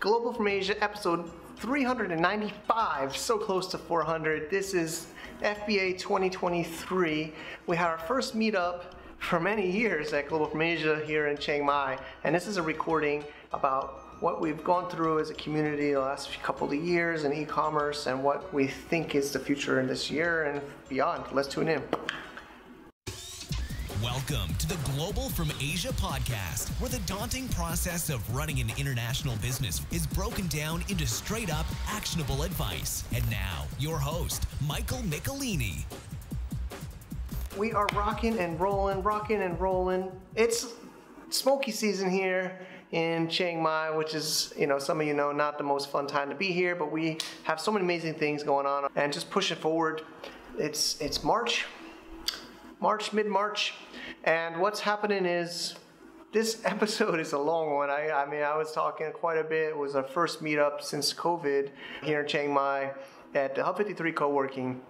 Global from Asia, episode 395, so close to 400. This is FBA 2023. We had our first meetup for many years at Global from Asia here in Chiang Mai, and this is a recording about what we've gone through as a community the last couple of years in e-commerce and what we think is the future in this year and beyond. Let's tune in. Welcome to the Global from Asia podcast, where the daunting process of running an international business is broken down into straight up actionable advice. And now, your host, Michael Michelini. We are rocking and rolling. It's smoky season here in Chiang Mai, which is, some of you know, not the most fun time to be here, but we have so many amazing things going on. And just push it forward. It's mid-March, and what's happening is this episode is a long one. I was talking quite a bit. It was our first meetup since COVID here in Chiang Mai at the Hub 53 co-working.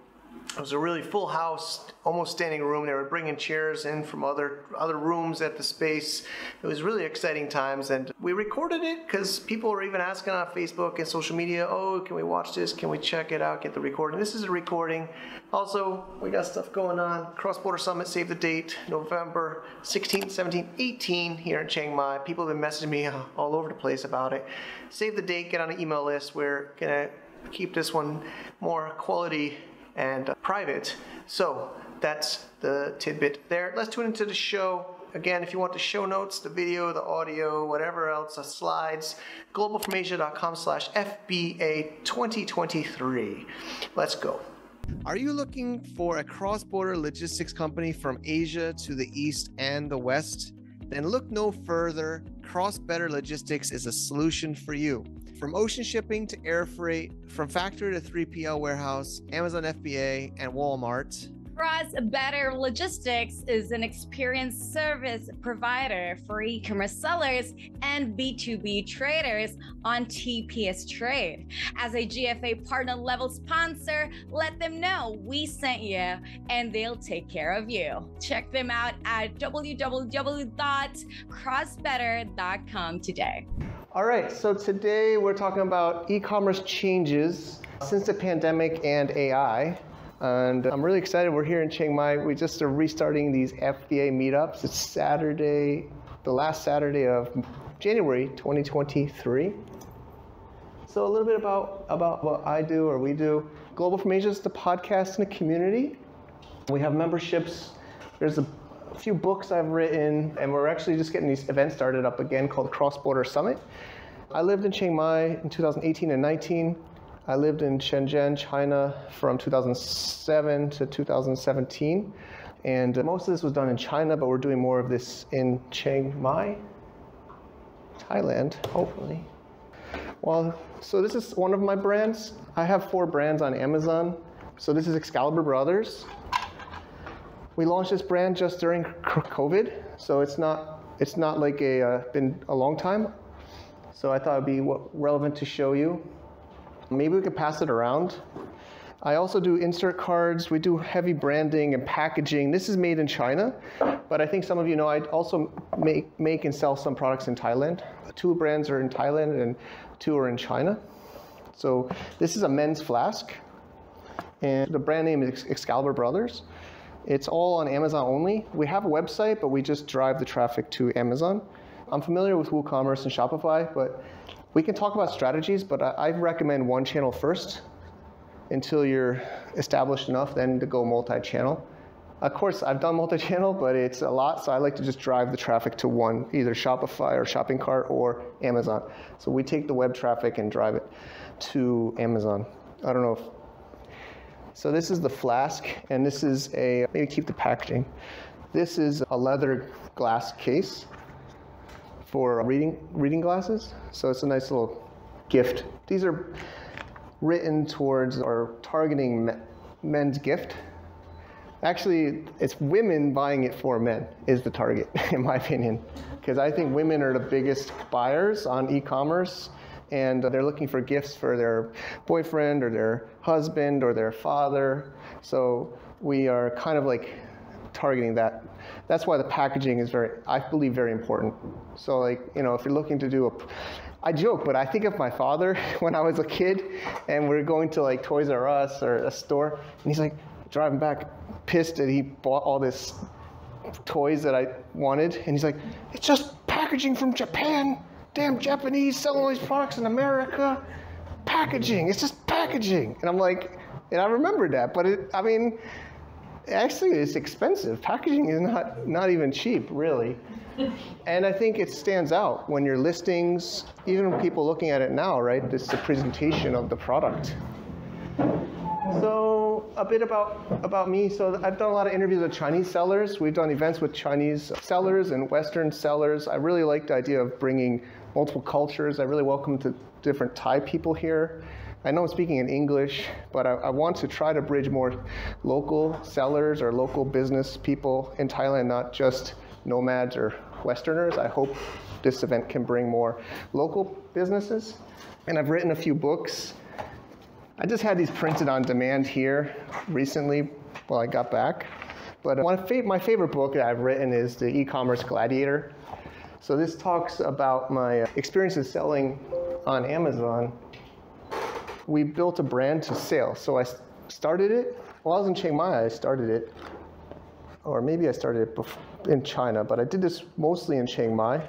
It was a really full house, almost standing room. They were bringing chairs in from other rooms at the space. It was really exciting times, and we recorded it because people were even asking on Facebook and social media, oh, can we watch this? Can we check it out, get the recording? This is a recording. Also, we got stuff going on. Cross-Border Summit, save the date, November 16th, 17th, 18th here in Chiang Mai. People have been messaging me all over the place about it. Save the date, get on an email list. We're going to keep this one more quality and private. So that's the tidbit there. Let's tune into the show. Again, if you want the show notes, the video, the audio, whatever else, the slides, globalfromasia.com/FBA 2023. Let's go. Are you looking for a cross-border logistics company from Asia to the East and the West? Then look no further. Cross-Better Logistics is a solution for you. From ocean shipping to air freight, from factory to 3PL warehouse, Amazon FBA, and Walmart. Cross-Better Logistics is an experienced service provider for e-commerce sellers and B2B traders on TPS Trade. As a GFA partner level sponsor, let them know we sent you and they'll take care of you. Check them out at www.crossbetter.com today. All right, so today we're talking about e-commerce changes since the pandemic and AI. And I'm really excited. We're here in Chiang Mai. We just are restarting these FBA meetups. It's Saturday, the last Saturday of January 2023. So a little bit about what I do or we do. Global from Asia is the podcast and a community. We have memberships. There's a few books I've written, and we're actually just getting these events started up again called Cross-Border Summit. I lived in Chiang Mai in 2018 and 19. I lived in Shenzhen, China from 2007 to 2017. And most of this was done in China, but we're doing more of this in Chiang Mai, Thailand, hopefully. Well, so this is one of my brands. I have 4 brands on Amazon. So this is Excalibur Brothers. We launched this brand just during COVID, so it's not like been a long time. So I thought it'd be relevant to show you. Maybe we could pass it around. I also do insert cards. We do heavy branding and packaging. This is made in China, but I think some of you know I also make and sell some products in Thailand. 2 brands are in Thailand and 2 are in China. So this is a men's flask, and the brand name is Excalibur Brothers. It's all on Amazon only. We have a website, but we just drive the traffic to Amazon. I'm familiar with WooCommerce and Shopify, but we can talk about strategies, but I recommend one channel first until you're established enough, then to go multi-channel. Of course, I've done multi-channel, but it's a lot, so I like to just drive the traffic to one, either Shopify or shopping cart or Amazon. So we take the web traffic and drive it to Amazon. I don't know if... So this is the flask, and this is maybe keep the packaging. This is a leather glass case for reading glasses. So it's a nice little gift. These are written towards or targeting men's gift. Actually, it's women buying it for men is the target, in my opinion. Because I think women are the biggest buyers on e-commerce, and they're looking for gifts for their boyfriend or their husband or their father. So we are kind of like targeting that. That's why the packaging is I believe, very important. So like, if you're looking to do I joke, but I think of my father when I was a kid and we're going to like Toys R Us or a store, and he's like driving back pissed that he bought all this toys that I wanted, and he's like, it's just packaging from Japan. Damn Japanese selling all these products in America. Packaging, it's just packaging. And I'm like, and I remember that, but actually it's expensive. Packaging is not even cheap, really. And I think it stands out when your listings, even people looking at it now, right? This is the presentation of the product. So a bit about me. So I've done a lot of interviews with Chinese sellers. We've done events with Chinese sellers and Western sellers. I really like the idea of bringing multiple cultures. I really welcome to different Thai people here. I know I'm speaking in English, but I want to try to bridge more local sellers or local business people in Thailand, not just nomads or Westerners. I hope this event can bring more local businesses. And I've written a few books. I just had these printed on demand here recently while I got back. But my favorite book that I've written is The E-commerce Gladiator. So this talks about my experiences selling on Amazon. We built a brand to sale. So I started it, while I was in Chiang Mai, I started it. Or maybe I started it in China, but I did this mostly in Chiang Mai.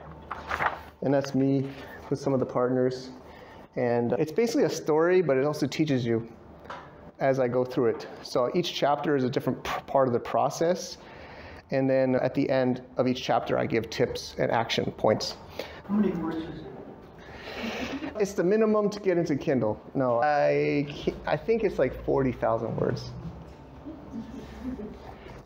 And that's me with some of the partners. And it's basically a story, but it also teaches you as I go through it. So each chapter is a different part of the process. And then at the end of each chapter, I give tips and action points. How many words is it? It's the minimum to get into Kindle. No, I think it's like 40,000 words.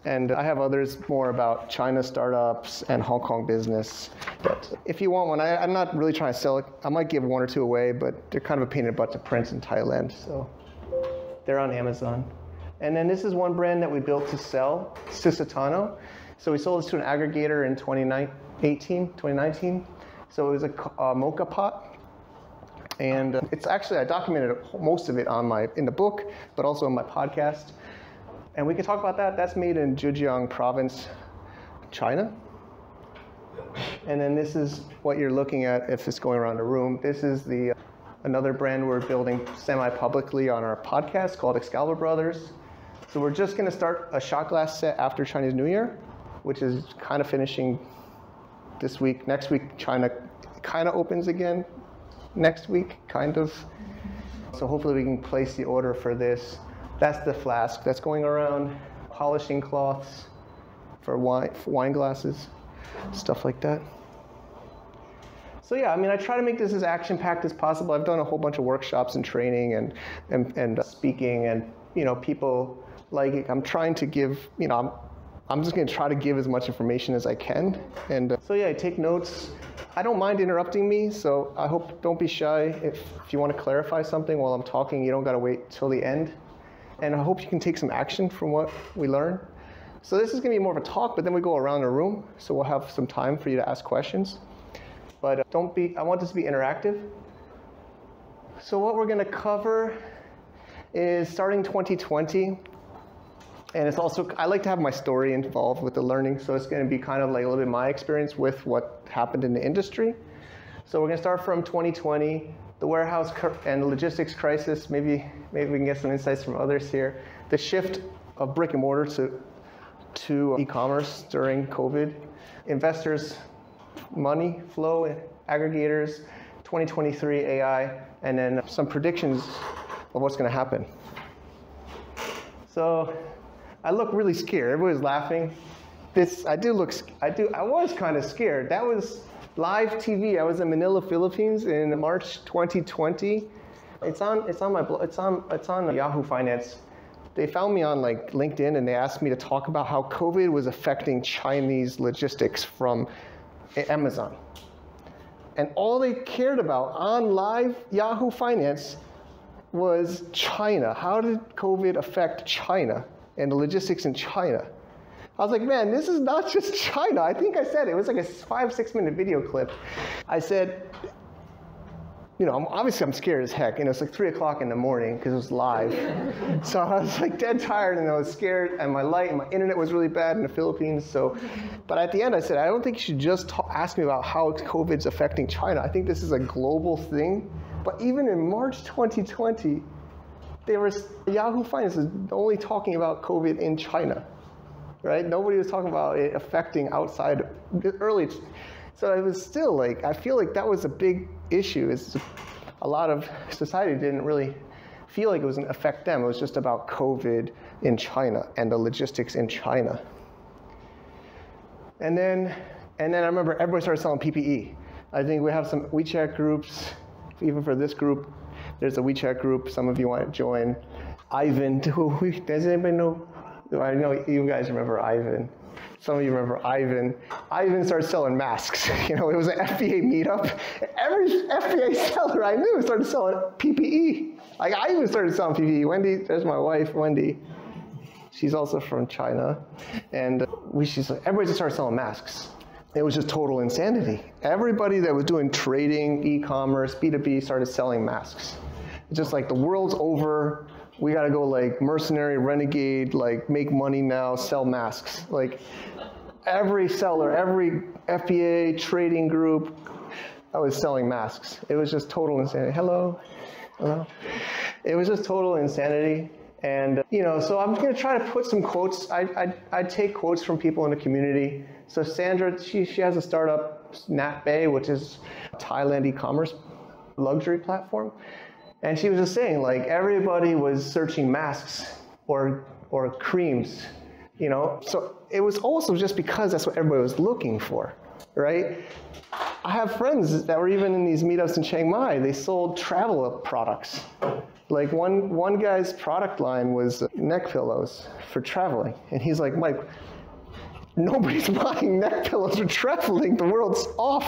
And I have others more about China startups and Hong Kong business. But if you want one, I'm not really trying to sell it. I might give one or two away, but they're kind of a pain in the butt to print in Thailand. So they're on Amazon. And then this is one brand that we built to sell, Sisatano. So we sold this to an aggregator in 2019. So it was a mocha pot. And it's actually, I documented most of it in the book, but also in my podcast. And we can talk about that. That's made in Zhejiang province, China. And then this is what you're looking at if it's going around the room. This is another brand we're building semi-publicly on our podcast called Excalibur Brothers. So we're just going to start a shot glass set after Chinese New Year, which is kind of finishing this week. Next week, China kind of opens again. Next week, kind of. So hopefully we can place the order for this. That's the flask that's going around. Polishing cloths for wine glasses, stuff like that. So yeah, I try to make this as action-packed as possible. I've done a whole bunch of workshops and training and speaking, and people like it. I'm trying to give, I'm just going to try to give as much information as I can. And so yeah, I take notes. I don't mind interrupting me, so I hope don't be shy. If you want to clarify something while I'm talking, you don't got to wait till the end. And I hope you can take some action from what we learn. So this is going to be more of a talk, but then we go around the room, so we'll have some time for you to ask questions. But I want this to be interactive. So what we're going to cover is starting 2020. And it's also, I like to have my story involved with the learning, so it's going to be kind of like a little bit my experience with what happened in the industry. So we're going to start from 2020, the warehouse and logistics crisis. Maybe we can get some insights from others here. The shift of brick and mortar to e-commerce during COVID. Investors' money flow, aggregators, 2023 AI, and then some predictions of what's going to happen. So I look really scared. Everybody's laughing. I was kind of scared. That was live TV. I was in Manila, Philippines in March 2020. It's on my blog. It's on Yahoo Finance. They found me on LinkedIn, and they asked me to talk about how COVID was affecting Chinese logistics from Amazon. And all they cared about on live Yahoo Finance was China. How did COVID affect China and the logistics in China? I was like, man, this is not just China. I think I said it was like a 5-6 minute video clip. I said, I'm scared as heck. It's like 3 o'clock in the morning because it was live. So I was like dead tired and I was scared, and my internet was really bad in the Philippines. But at the end I said, I don't think you should just ask me about how COVID's affecting China. I think this is a global thing. But even in March 2020, Yahoo Finance was only talking about COVID in China, right? Nobody was talking about it affecting outside early. So it was still like, I feel like that was a big issue. A lot of society didn't really feel like it was going to affect them. It was just about COVID in China and the logistics in China. And then I remember everybody started selling PPE. I think we have some WeChat groups. Even for this group, there's a WeChat group. Some of you want to join. Ivan, does anybody know? I know you guys remember Ivan. Some of you remember Ivan. Ivan started selling masks. It was an FBA meetup. Every FBA seller I knew started selling PPE. Like I even started selling PPE. Wendy, there's my wife, Wendy. She's also from China. And everybody just started selling masks. It was just total insanity. Everybody that was doing trading, e-commerce, B2B started selling masks. It's just like the world's over. We got to go like mercenary, renegade, like make money now, sell masks. Like every seller, every FBA trading group, I was selling masks. It was just total insanity. Hello. It was just total insanity. And, so I'm going to try to put some quotes. I take quotes from people in the community. So Sandra, she has a startup, SnapBay, which is a Thailand e-commerce luxury platform. And she was just saying, like, everybody was searching masks or creams, So it was also just because that's what everybody was looking for, right? I have friends that were even in these meetups in Chiang Mai. They sold travel products. Like one guy's product line was neck pillows for traveling. And he's like, Mike, nobody's buying neck pillows for traveling. The world's off.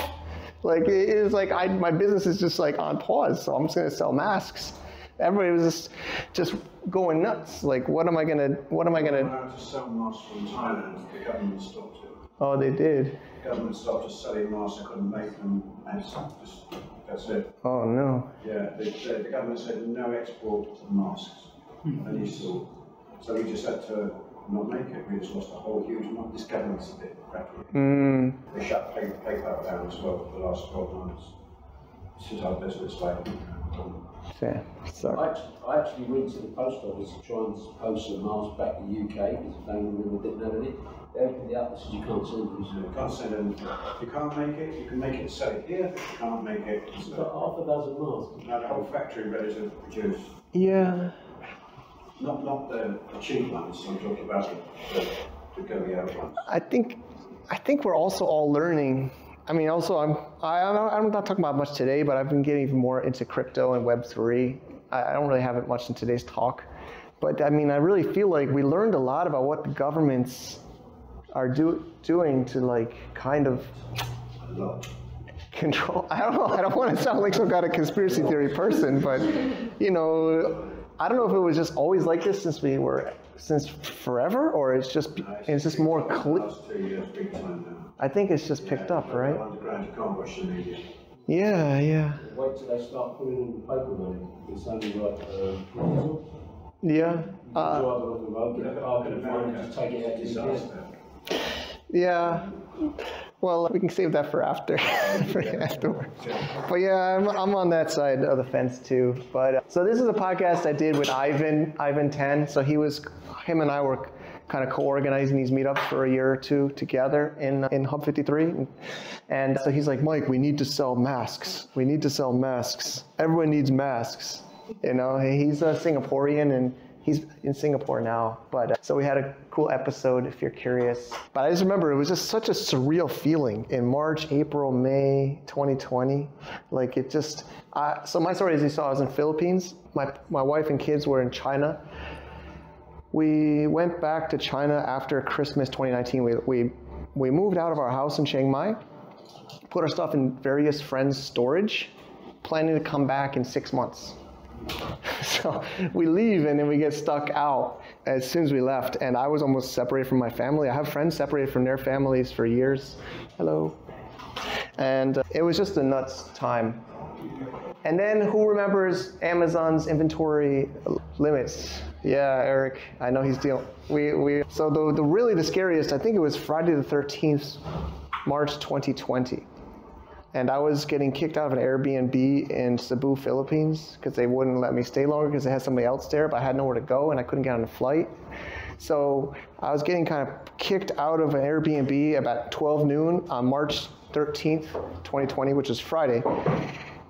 Like it is like my business is just like on pause. So I'm just gonna sell masks. Everybody was just going nuts. Like what am I gonna? When I had to sell masks from Thailand, the government stopped it. Oh, they did. The government stopped us selling masks. I couldn't make them, and that's it. Oh no. Yeah, the government said no export of masks, any sort. So we just had to not make it. We just lost a whole huge amount. This government's a bit crappy. They shut PayPal down as well for the last 12 months. This is our business like. Yeah, I actually went to the post office to try and post some masks back to the UK because the family member didn't have any. They opened it up and said you can't send them. You can't send them. You can't make it. You can make it, sell it here, but you can't make it. It's got half a dozen masks. Now the whole factory ready to produce. Yeah. Not the cheap ones. I'm talking about the going out ones. I think we're also all learning. I mean, also I'm not talking about much today, but I've been getting even more into crypto and Web3. I don't really have it much in today's talk, but I mean, I really feel like we learned a lot about what the governments are doing to like kind of control. I don't know. I don't want to sound like some kind of conspiracy theory person, but I don't know if it was just always like this since forever, or it's just more clear. I think it's just picked up, right? Underground, you can't watch the media. Yeah. Wait till they start putting in the paper money. It's only like digital. Yeah. Drive it off the road, get a car, get a phone, and just take it out to the gas. Yeah. Well, we can save that for afterward. But yeah, I'm on that side of the fence too. But so this is a podcast I did with Ivan 10. So him and I were kind of co-organizing these meetups for a year or two together in Hub 53. And so he's like, Mike, we need to sell masks. We need to sell masks. Everyone needs masks. He's a Singaporean and he's in Singapore now. But so we had a cool episode if you're curious. But I just remember it was just such a surreal feeling in March, April, May 2020. Like it just, so my story, as you saw, I was in Philippines. My wife and kids were in China. We went back to China after Christmas 2019. We moved out of our house in Chiang Mai, put our stuff in various friends' storage, planning to come back in 6 months. So we leave and then we get stuck out as soon as we left. And I was almost separated from my family. I have friends separated from their families for years. Hello. And it was just a nuts time And then who remembers Amazon's inventory limits? Yeah, Eric, I know he's dealing. So really the scariest, I think it was Friday the 13th, March 2020. And I was getting kicked out of an Airbnb in Cebu, Philippines, because they wouldn't let me stay longer because they had somebody else there, but I had nowhere to go and I couldn't get on a flight. So I was getting kind of kicked out of an Airbnb about 12 noon on March 13th, 2020, which is Friday,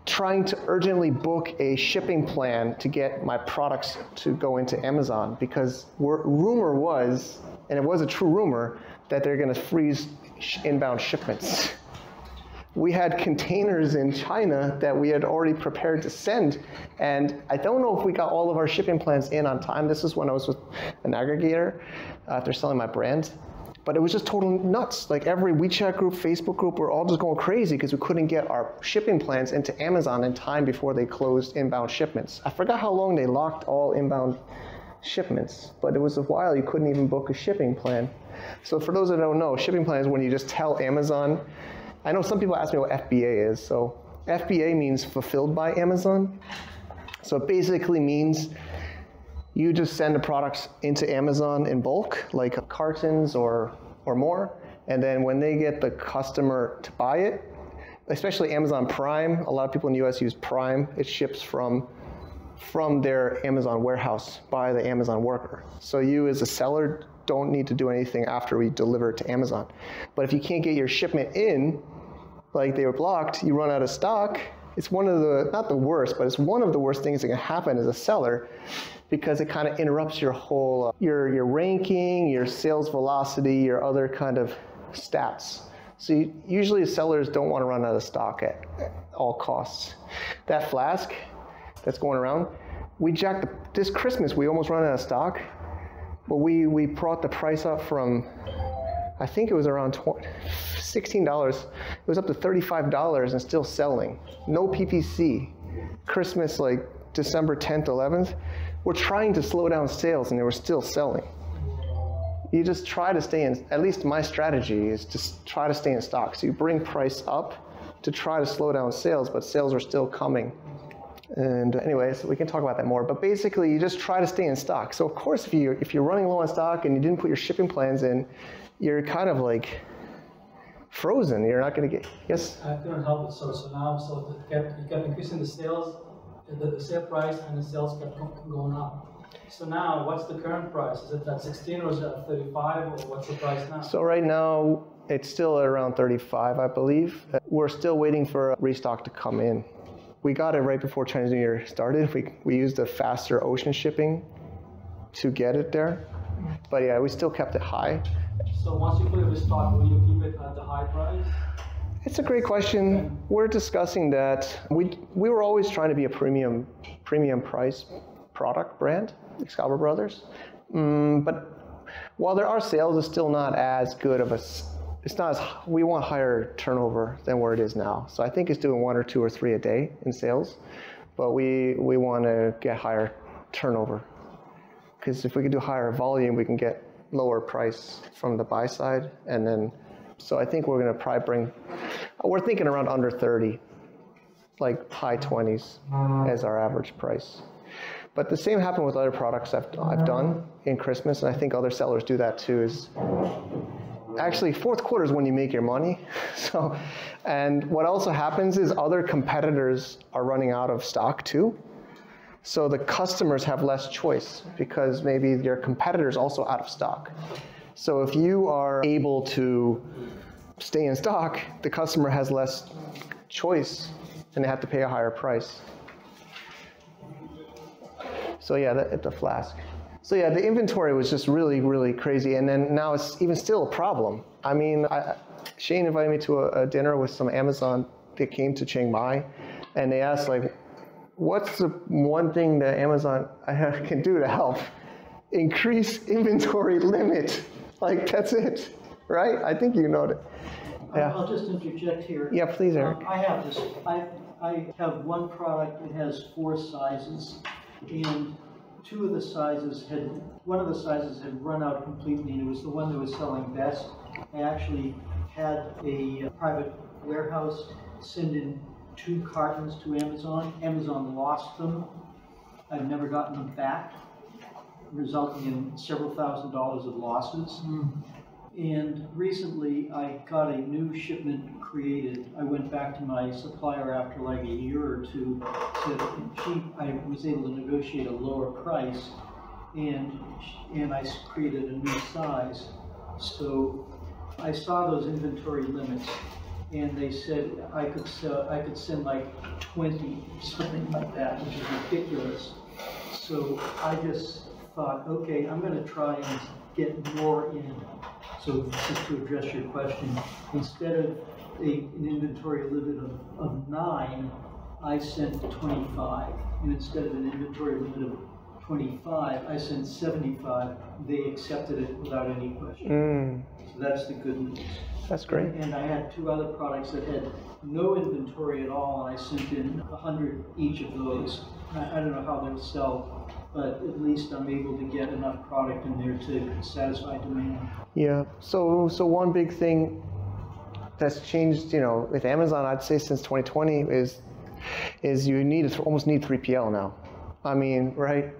trying to urgently book a shipping plan to get my products to go into Amazon, because rumor was, and it was a true rumor, that they're going to freeze inbound shipments. We had containers in China that we had already prepared to send, and I don't know if we got all of our shipping plans in on time. This is when I was with an aggregator after selling my brand. But it was just total nuts. Like every WeChat group, Facebook group, we're all just going crazy because we couldn't get our shipping plans into Amazon in time before they closed inbound shipments. I forgot how long they locked all inbound shipments, but it was a while you couldn't even book a shipping plan. So for those that don't know, shipping plan is when you just tell Amazon. I know some people ask me what FBA is. So FBA means fulfilled by Amazon. So it basically means you just send the products into Amazon in bulk, like cartons or more, and then when they get the customer to buy it, especially Amazon Prime, a lot of people in the US use Prime, it ships from their Amazon warehouse by the Amazon worker. So you as a seller don't need to do anything after we deliver it to Amazon. But if you can't get your shipment in, like they were blocked, you run out of stock, it's one of the, not the worst, but it's one of the worst things that can happen as a seller, because it kind of interrupts your whole, your ranking, your sales velocity, your other kind of stats. So usually sellers don't want to run out of stock at all costs. That flask that's going around, we jacked, this Christmas we almost ran out of stock, but we brought the price up from, I think it was around $16. It was up to $35 and still selling. No PPC. Christmas like December 10th, 11th. We're trying to slow down sales and they were still selling. You just try to stay in, at least my strategy is to try to stay in stock. So you bring price up to try to slow down sales, but sales are still coming. And anyways, we can talk about that more, but basically you just try to stay in stock. So of course, if you're running low on stock and you didn't put your shipping plans in, you're kind of like frozen. You're not going to get, yes? I couldn't help it. So now, you kept increasing the sales, the sale price, and the sales kept going up. So now, what's the current price? Is it at 16 or is it at 35, or what's the price now? So right now, it's still at around 35, I believe. We're still waiting for a restock to come in. We got it right before Chinese New Year started. We used a faster ocean shipping to get it there. But yeah, we still kept it high. So once you put it in stock, will you keep it at the high price? It's a great question. We're discussing that. We were always trying to be a premium price product brand, Excalibur Brothers. But while there are sales, it's still not as good of a, it's not as, we want higher turnover than where it is now. So I think it's doing 1 or 2 or 3 a day in sales, but we want to get higher turnover. Because if we can do higher volume, we can get lower price from the buy side. And then, so I think we're going to probably we're thinking around under 30, like high 20s as our average price. But the same happened with other products I've done in Christmas, and I think other sellers do that too, is actually fourth quarter is when you make your money. So, and what also happens is other competitors are running out of stock too. So the customers have less choice because maybe your competitor's also out of stock. So if you are able to stay in stock, the customer has less choice and they have to pay a higher price. So yeah, the flask. So yeah, the inventory was just really, really crazy. And then now it's even still a problem. I mean, Shane invited me to a dinner with some Amazon that came to Chiang Mai, and they asked like, what's the one thing that Amazon can do to help? Increase inventory limit. Like, that's it, right? I think you know it. Yeah. I'll just interject here. Yeah, please, Eric. I have this. I have one product that has 4 sizes, and one of the sizes had run out completely, and it was the one that was selling best. I actually had a private warehouse send in 2 cartons to Amazon. Amazon lost them. I've never gotten them back, resulting in several $1,000s of losses. And recently I got a new shipment created. I went back to my supplier after like a year or two. I was able to negotiate a lower price, and I created a new size. So I saw those inventory limits, and they said I could send like 20, something like that, which is ridiculous. So I just thought, okay, I'm going to try and get more in. So just to address your question, instead of an inventory limit of 9, I sent 25. And instead of an inventory limit of 25, I sent 75. They accepted it without any question. So that's the good news. That's great. And I had 2 other products that had no inventory at all, and I sent in 100 each of those. I don't know how they'll sell, but at least I'm able to get enough product in there to satisfy demand. Yeah. So one big thing that's changed, with Amazon, I'd say since 2020 is you almost need 3PL now. I mean, right?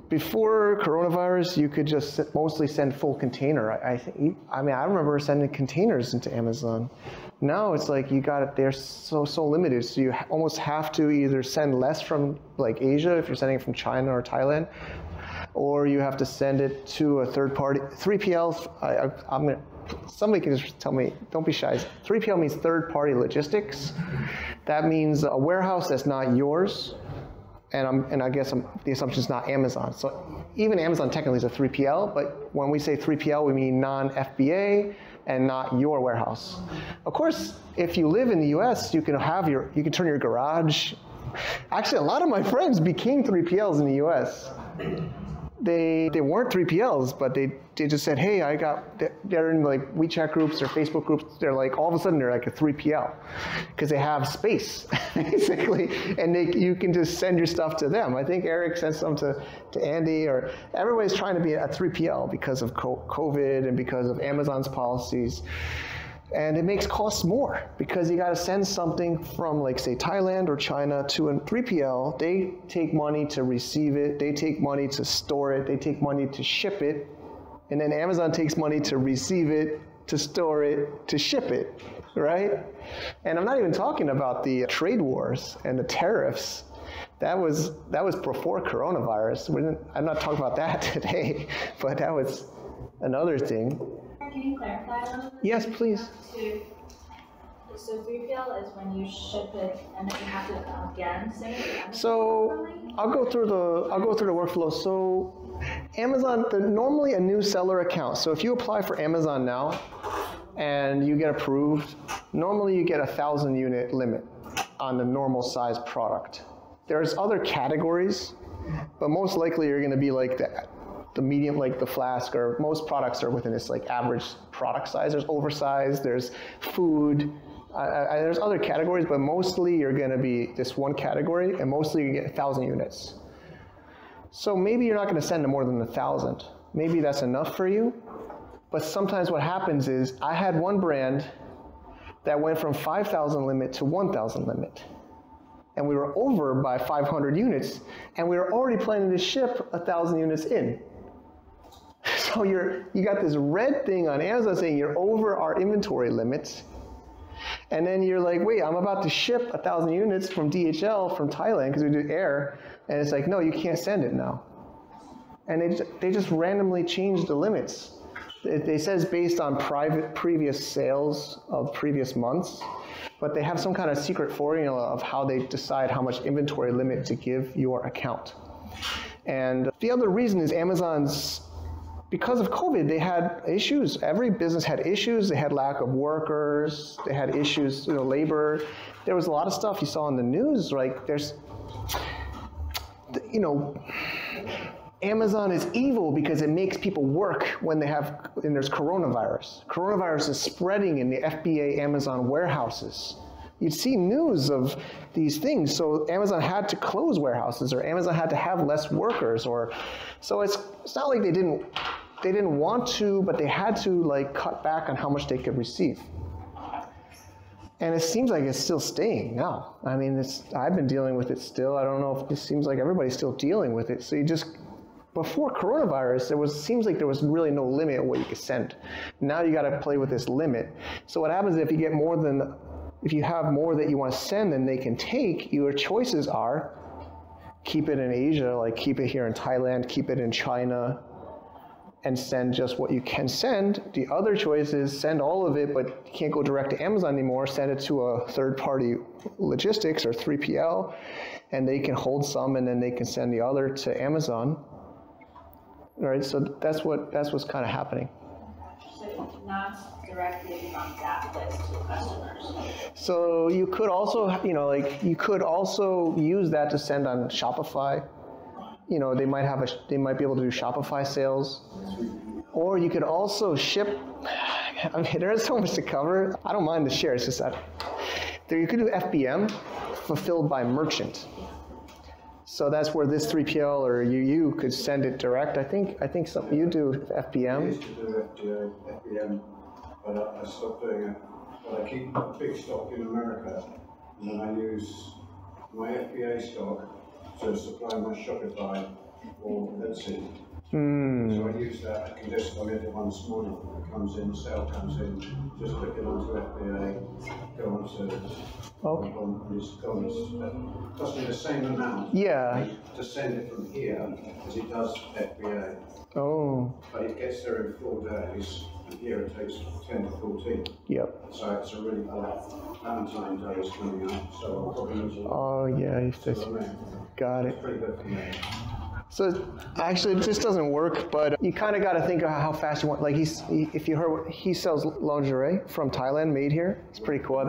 Before coronavirus, you could just mostly send full container. I remember sending containers into Amazon. Now it's like they're so limited. So you almost have to either send less from like Asia if you're sending it from China or Thailand, or you have to send it to a third party. 3PL, somebody can just tell me, don't be shy. 3PL means third party logistics. That means a warehouse that's not yours. And I guess the assumption is not Amazon. So even Amazon technically is a 3PL, but when we say 3PL, we mean non-FBA and not your warehouse. Of course, if you live in the US, you can turn your garage. Actually, a lot of my friends became 3PLs in the US. They weren't 3PLs, but they just said, hey, they're in like WeChat groups or Facebook groups. They're like, all of a sudden they're like a 3PL because they have space, basically, and you can just send your stuff to them. I think Eric sent some to Andy, or everybody's trying to be a 3PL because of COVID and because of Amazon's policies. And it makes costs more because you got to send something from, like, say, Thailand or China to a 3PL. They take money to receive it. They take money to store it. They take money to ship it. And then Amazon takes money to receive it, to store it, to ship it, right? And I'm not even talking about the trade wars and the tariffs. That was before coronavirus. I'm not talking about that today, but that was another thing. Can you clarify a little bit? Yes, please. So 3PL is when you ship it and then you have to again send it. So I'll go through the workflow. So Amazon, normally a new seller account. So if you apply for Amazon now and you get approved, normally you get a 1,000 unit limit on the normal size product. There's other categories, but most likely you're going to be like that. The medium, like the flask, or most products are within this like average product size. There's oversized, there's food, there's other categories, but mostly you're gonna be this one category, and mostly you get 1,000 units. So maybe you're not gonna send to more than 1,000. Maybe that's enough for you, but sometimes what happens is, I had one brand that went from 5,000 limit to 1,000 limit. And we were over by 500 units, and we were already planning to ship 1,000 units in. So you got this red thing on Amazon saying you're over our inventory limits, and then you're like, wait, I'm about to ship 1,000 units from DHL from Thailand because we do air, and it's like, no, you can't send it now. And they just randomly changed the limits. It says based on previous sales of previous months, but they have some kind of secret formula of how they decide how much inventory limit to give your account. And the other reason is because of COVID, they had issues. Every business had issues. They had lack of workers. They had issues, labor. There was a lot of stuff you saw in the news. Like Amazon is evil because it makes people work when there's coronavirus. Coronavirus is spreading in the FBA Amazon warehouses. You'd see news of these things, so Amazon had to close warehouses, or Amazon had to have less workers, so it's not like they didn't want to, but they had to cut back on how much they could receive. And it seems like it's still staying now. I mean, I've been dealing with it still. I don't know if it seems like everybody's still dealing with it. So before coronavirus, seems like there was really no limit of what you could send. Now you got to play with this limit. So what happens if you get if you have more that you want to send than they can take, your choices are keep it in Asia, like keep it here in Thailand, keep it in China, and send just what you can send. The other choice is send all of it, but you can't go direct to Amazon anymore. Send it to a third-party logistics or 3PL, and they can hold some, and then they can send the other to Amazon. All right, so that's what's kind of happening. So not directly from that list to customers. So you could also, you could also use that to send on Shopify. They might be able to do Shopify sales, or you could also ship. I mean, there is so much to cover. I don't mind to share. It's just that you could do FBM, fulfilled by merchant. So that's where this 3PL or UU could send it direct. I think you do FBM. I used to do FBM, but I stopped doing it. But I keep a big stock in America, and then I use my FBA stock to supply my Shopify or Etsy. So I use that. I get it one this morning. It comes in, sale comes in, just click it onto FBA, go onto ecommerce. It costs me the same amount to send it from here as it does FBA. Oh. But it gets there in 4 days, and here it takes 10 to 14. Yep. So it's a really Valentine's Day is coming up, so I'll probably use it. Oh yeah, got it. It's pretty good for me. So actually, this doesn't work, but you kind of got to think of how fast you want. Like if you heard, he sells lingerie from Thailand, made here. It's pretty cool.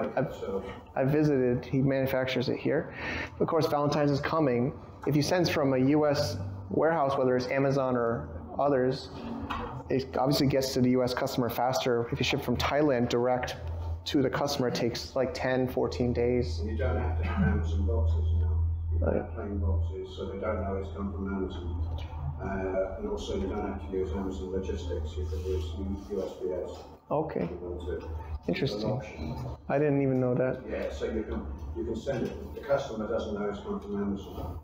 I visited. He manufactures it here. Of course, Valentine's is coming. If you send from a U.S. warehouse, whether it's Amazon or others, it obviously gets to the U.S. customer faster. If you ship from Thailand direct to the customer, it takes like 10, 14 days. And you don't have to have Amazon boxes now. You can have plain boxes, so they don't know it's come from Amazon. And also you don't have to use Amazon logistics, you can use USPS. Okay. Interesting. I didn't even know that. Yeah, so you can send it. The customer doesn't know it's come from Amazon.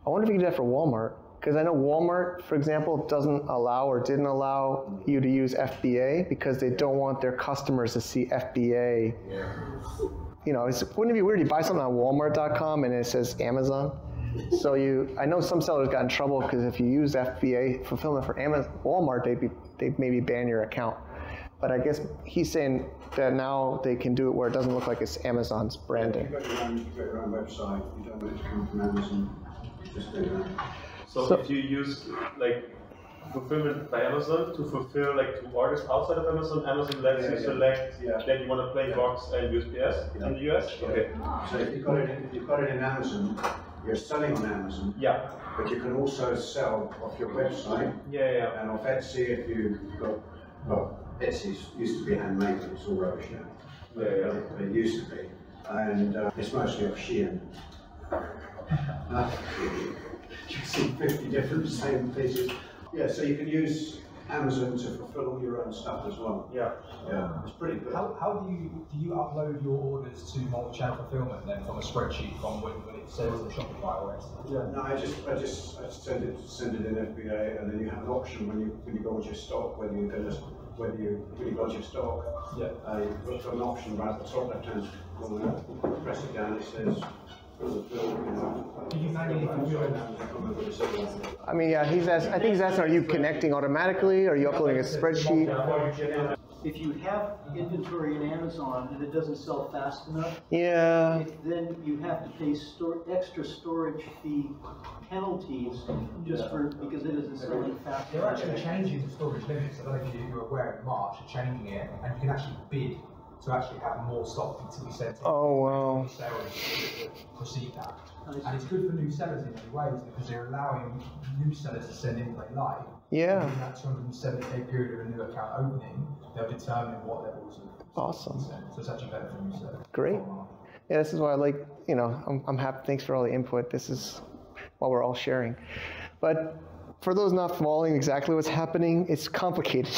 I wonder if you can do that for Walmart. Because I know Walmart, for example, doesn't allow or didn't allow you to use FBA because they don't want their customers to see FBA. Yeah. Wouldn't it be weird? You buy something on Walmart.com and it says Amazon. So I know some sellers got in trouble because if you use FBA fulfillment for Walmart, they'd maybe ban your account. But I guess he's saying that now they can do it where it doesn't look like it's Amazon's branding. You've got your own website. You don't want it to come from Amazon. Just do that. So if you use fulfillment by Amazon to fulfill to orders outside of Amazon, Amazon lets you select that you want to plain box and USPS in the US. Yeah. Okay. So if you've got it in Amazon, you're selling on Amazon. Yeah. But you can also sell off your website. Yeah. And off Etsy if you've got. Well, Etsy used to be handmade, but it's all rubbish now. It used to be, and it's mostly off Shein. You can see 50 different same pieces. Yeah, so you can use Amazon to fulfill all your own stuff as well. Yeah, it's pretty good. How do you upload your orders to multi-channel fulfillment then from a spreadsheet from when it says in Shopify or Etsy? Yeah, no, I just send it in FBA, and then you have an option when you go into your stock whether you got your stock. Yeah. You put an option right at the top left-hand corner, press it down, it says. I mean, yeah, I think he's asking, are you connecting automatically? Are you uploading a spreadsheet? If you have inventory in Amazon and it doesn't sell fast enough, then you have to pay extra storage fee penalties because it isn't selling fast enough. They're actually changing the storage limits. I don't know if you're aware, in March, they're changing it, and you can actually bid to actually have more stock to be sent in. Oh wow! To proceed that, and it's good for new sellers in many ways because they're allowing new sellers to send in what they like. Yeah. In that 270-day period of a new account opening, they'll determine what levels of awesome. So it's actually better for new sellers. Great. Yeah, this is why I like. I'm happy. Thanks for all the input. This is what we're all sharing. But for those not following exactly what's happening, it's complicated,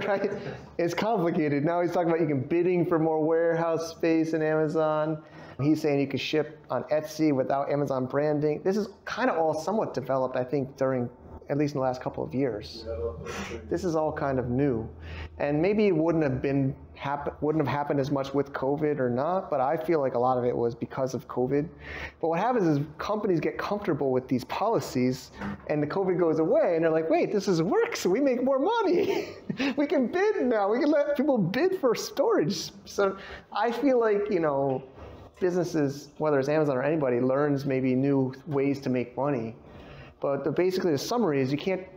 right? It's complicated. Now he's talking about you can bidding for more warehouse space in Amazon. He's saying you can ship on Etsy without Amazon branding. This is kind of all somewhat developed, I think, during, at least in the last couple of years. This is all kind of new. And maybe it wouldn't have happened as much with COVID or not, but I feel like a lot of it was because of COVID. But what happens is companies get comfortable with these policies and the COVID goes away and they're like, wait, this works, so we make more money. We can bid now, we can let people bid for storage. So I feel like, businesses, whether it's Amazon or anybody, learns maybe new ways to make money. But basically the summary is you can't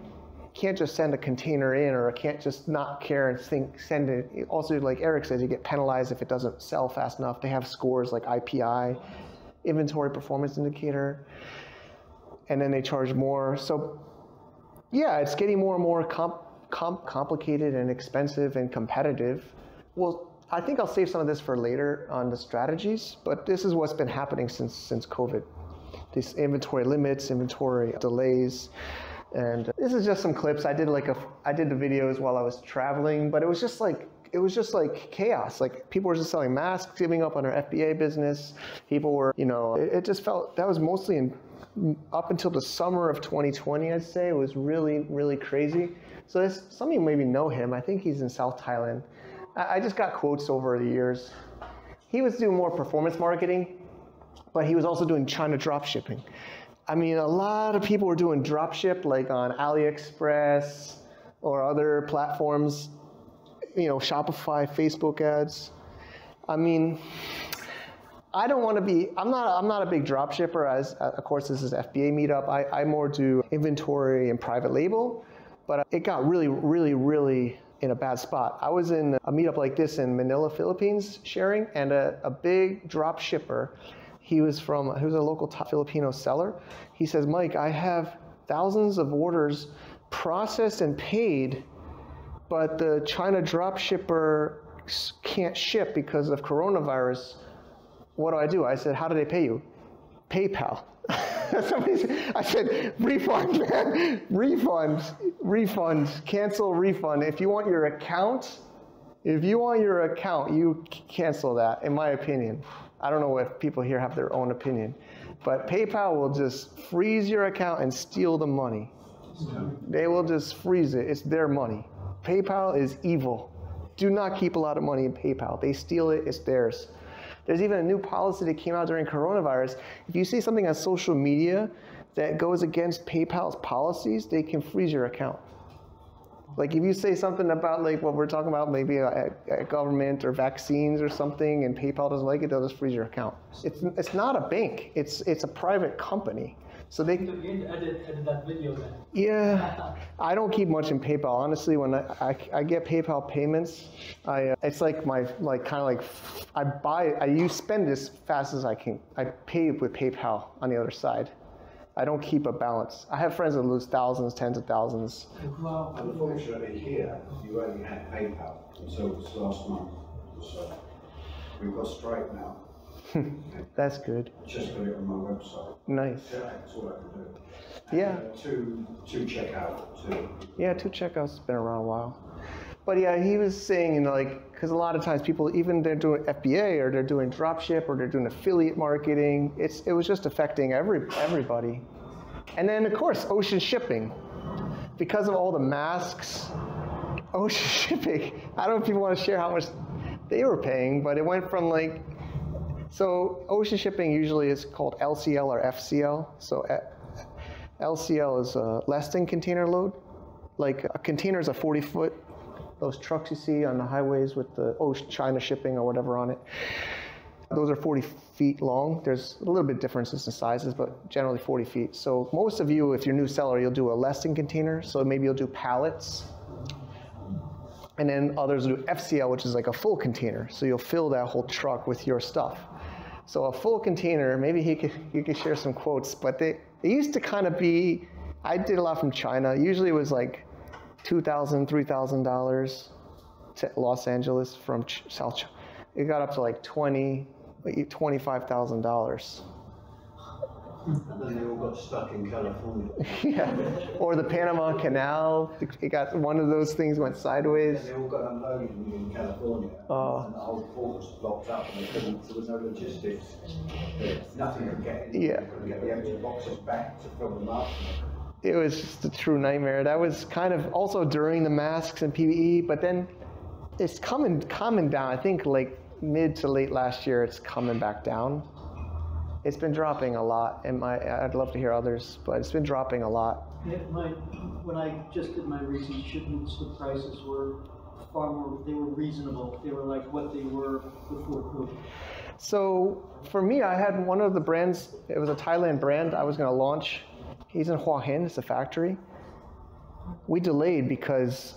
just send a container in, or can't just not care and send it. Also, like Eric says, you get penalized if it doesn't sell fast enough. They have scores like IPI, Inventory Performance Indicator, and then they charge more. So yeah, it's getting more and more complicated and expensive and competitive. Well, I think I'll save some of this for later on the strategies, but this is what's been happening since COVID. These inventory limits, inventory delays, and this is just some clips. I did the videos while I was traveling, but it was just like chaos. Like people were just selling masks, giving up on their FBA business. People were, it just felt that was mostly up until the summer of 2020. I'd say it was really, really crazy. So some of you maybe know him. I think he's in South Thailand. I just got quotes over the years. He was doing more performance marketing, but he was also doing China drop shipping. I mean, a lot of people were doing drop ship, like on AliExpress or other platforms, Shopify, Facebook ads. I mean, I'm not a big drop shipper, as of course this is FBA meetup. I more do inventory and private label, but it got really, really, really in a bad spot. I was in a meetup like this in Manila, Philippines, sharing, and a big drop shipper, he was a local top Filipino seller. He says, Mike, I have thousands of orders processed and paid, but the China drop shipper can't ship because of coronavirus. What do? I said, how do they pay you? PayPal. I said, refund, man, refund, cancel, refund. If you want your account, you cancel that, in my opinion. I don't know if people here have their own opinion, but PayPal will just freeze your account and steal the money. They will just freeze it. It's their money. PayPal is evil. Do not keep a lot of money in PayPal. They steal it, it's theirs. There's even a new policy that came out during coronavirus. If you say something on social media that goes against PayPal's policies, they can freeze your account. Like if you say something about like what we're talking about, maybe a government or vaccines or something, and PayPal doesn't like it, they'll just freeze your account. It's not a bank. It's a private company. So they edit that video then. Yeah, I don't keep much in PayPal. Honestly, when I get PayPal payments, it's like I spend as fast as I can. I pay with PayPal on the other side. I don't keep a balance. I have friends that lose thousands, tens of thousands. Well, unfortunately here, you only had PayPal until this last month or so. We've got Stripe now. That's good. Just put it on my website. Nice. Yeah, that's all I can do. Yeah. Two checkout too. Yeah, two checkouts been around a while. But yeah, he was saying, because a lot of times people, even they're doing FBA or they're doing dropship or they're doing affiliate marketing, it was just affecting everybody. And then of course, ocean shipping. Because of all the masks, ocean shipping, I don't know if people want to share how much they were paying, but it went from so ocean shipping usually is called LCL or FCL. So LCL is less than container load. Like a container is a 40-foot. Those trucks you see on the highways with the China shipping or whatever on it, those are 40 feet long. There's a little bit differences in sizes, but generally 40 feet. So most of you, if you're a new seller, you'll do a less than container. So maybe you'll do pallets. And then others do FCL, which is like a full container. So you'll fill that whole truck with your stuff. So a full container, maybe you could share some quotes, but they used to kind of be, I did a lot from China. Usually it was like $2,000, $3,000 to Los Angeles from South China. It got up to like $25,000. And then they all got stuck in California. Yeah, or the Panama Canal, it got one of those things went sideways. And they all got unloaded in California, and the whole port was blocked up, and there was no logistics. Nothing could get in. Yeah. They couldn't get the empty boxes back to fill them up. It was just a true nightmare. That was kind of also during the masks and PPE, but then it's calming down. I think like mid to late last year, it's coming back down. It's been dropping a lot, and I'd love to hear others, but it's been dropping a lot. Yeah, when I just did my recent shipments, the prices were far more, they were reasonable. They were like what they were before COVID. So for me, I had one of the brands, it was a Thailand brand I was going to launch. He's in Hua Hin, it's a factory. We delayed because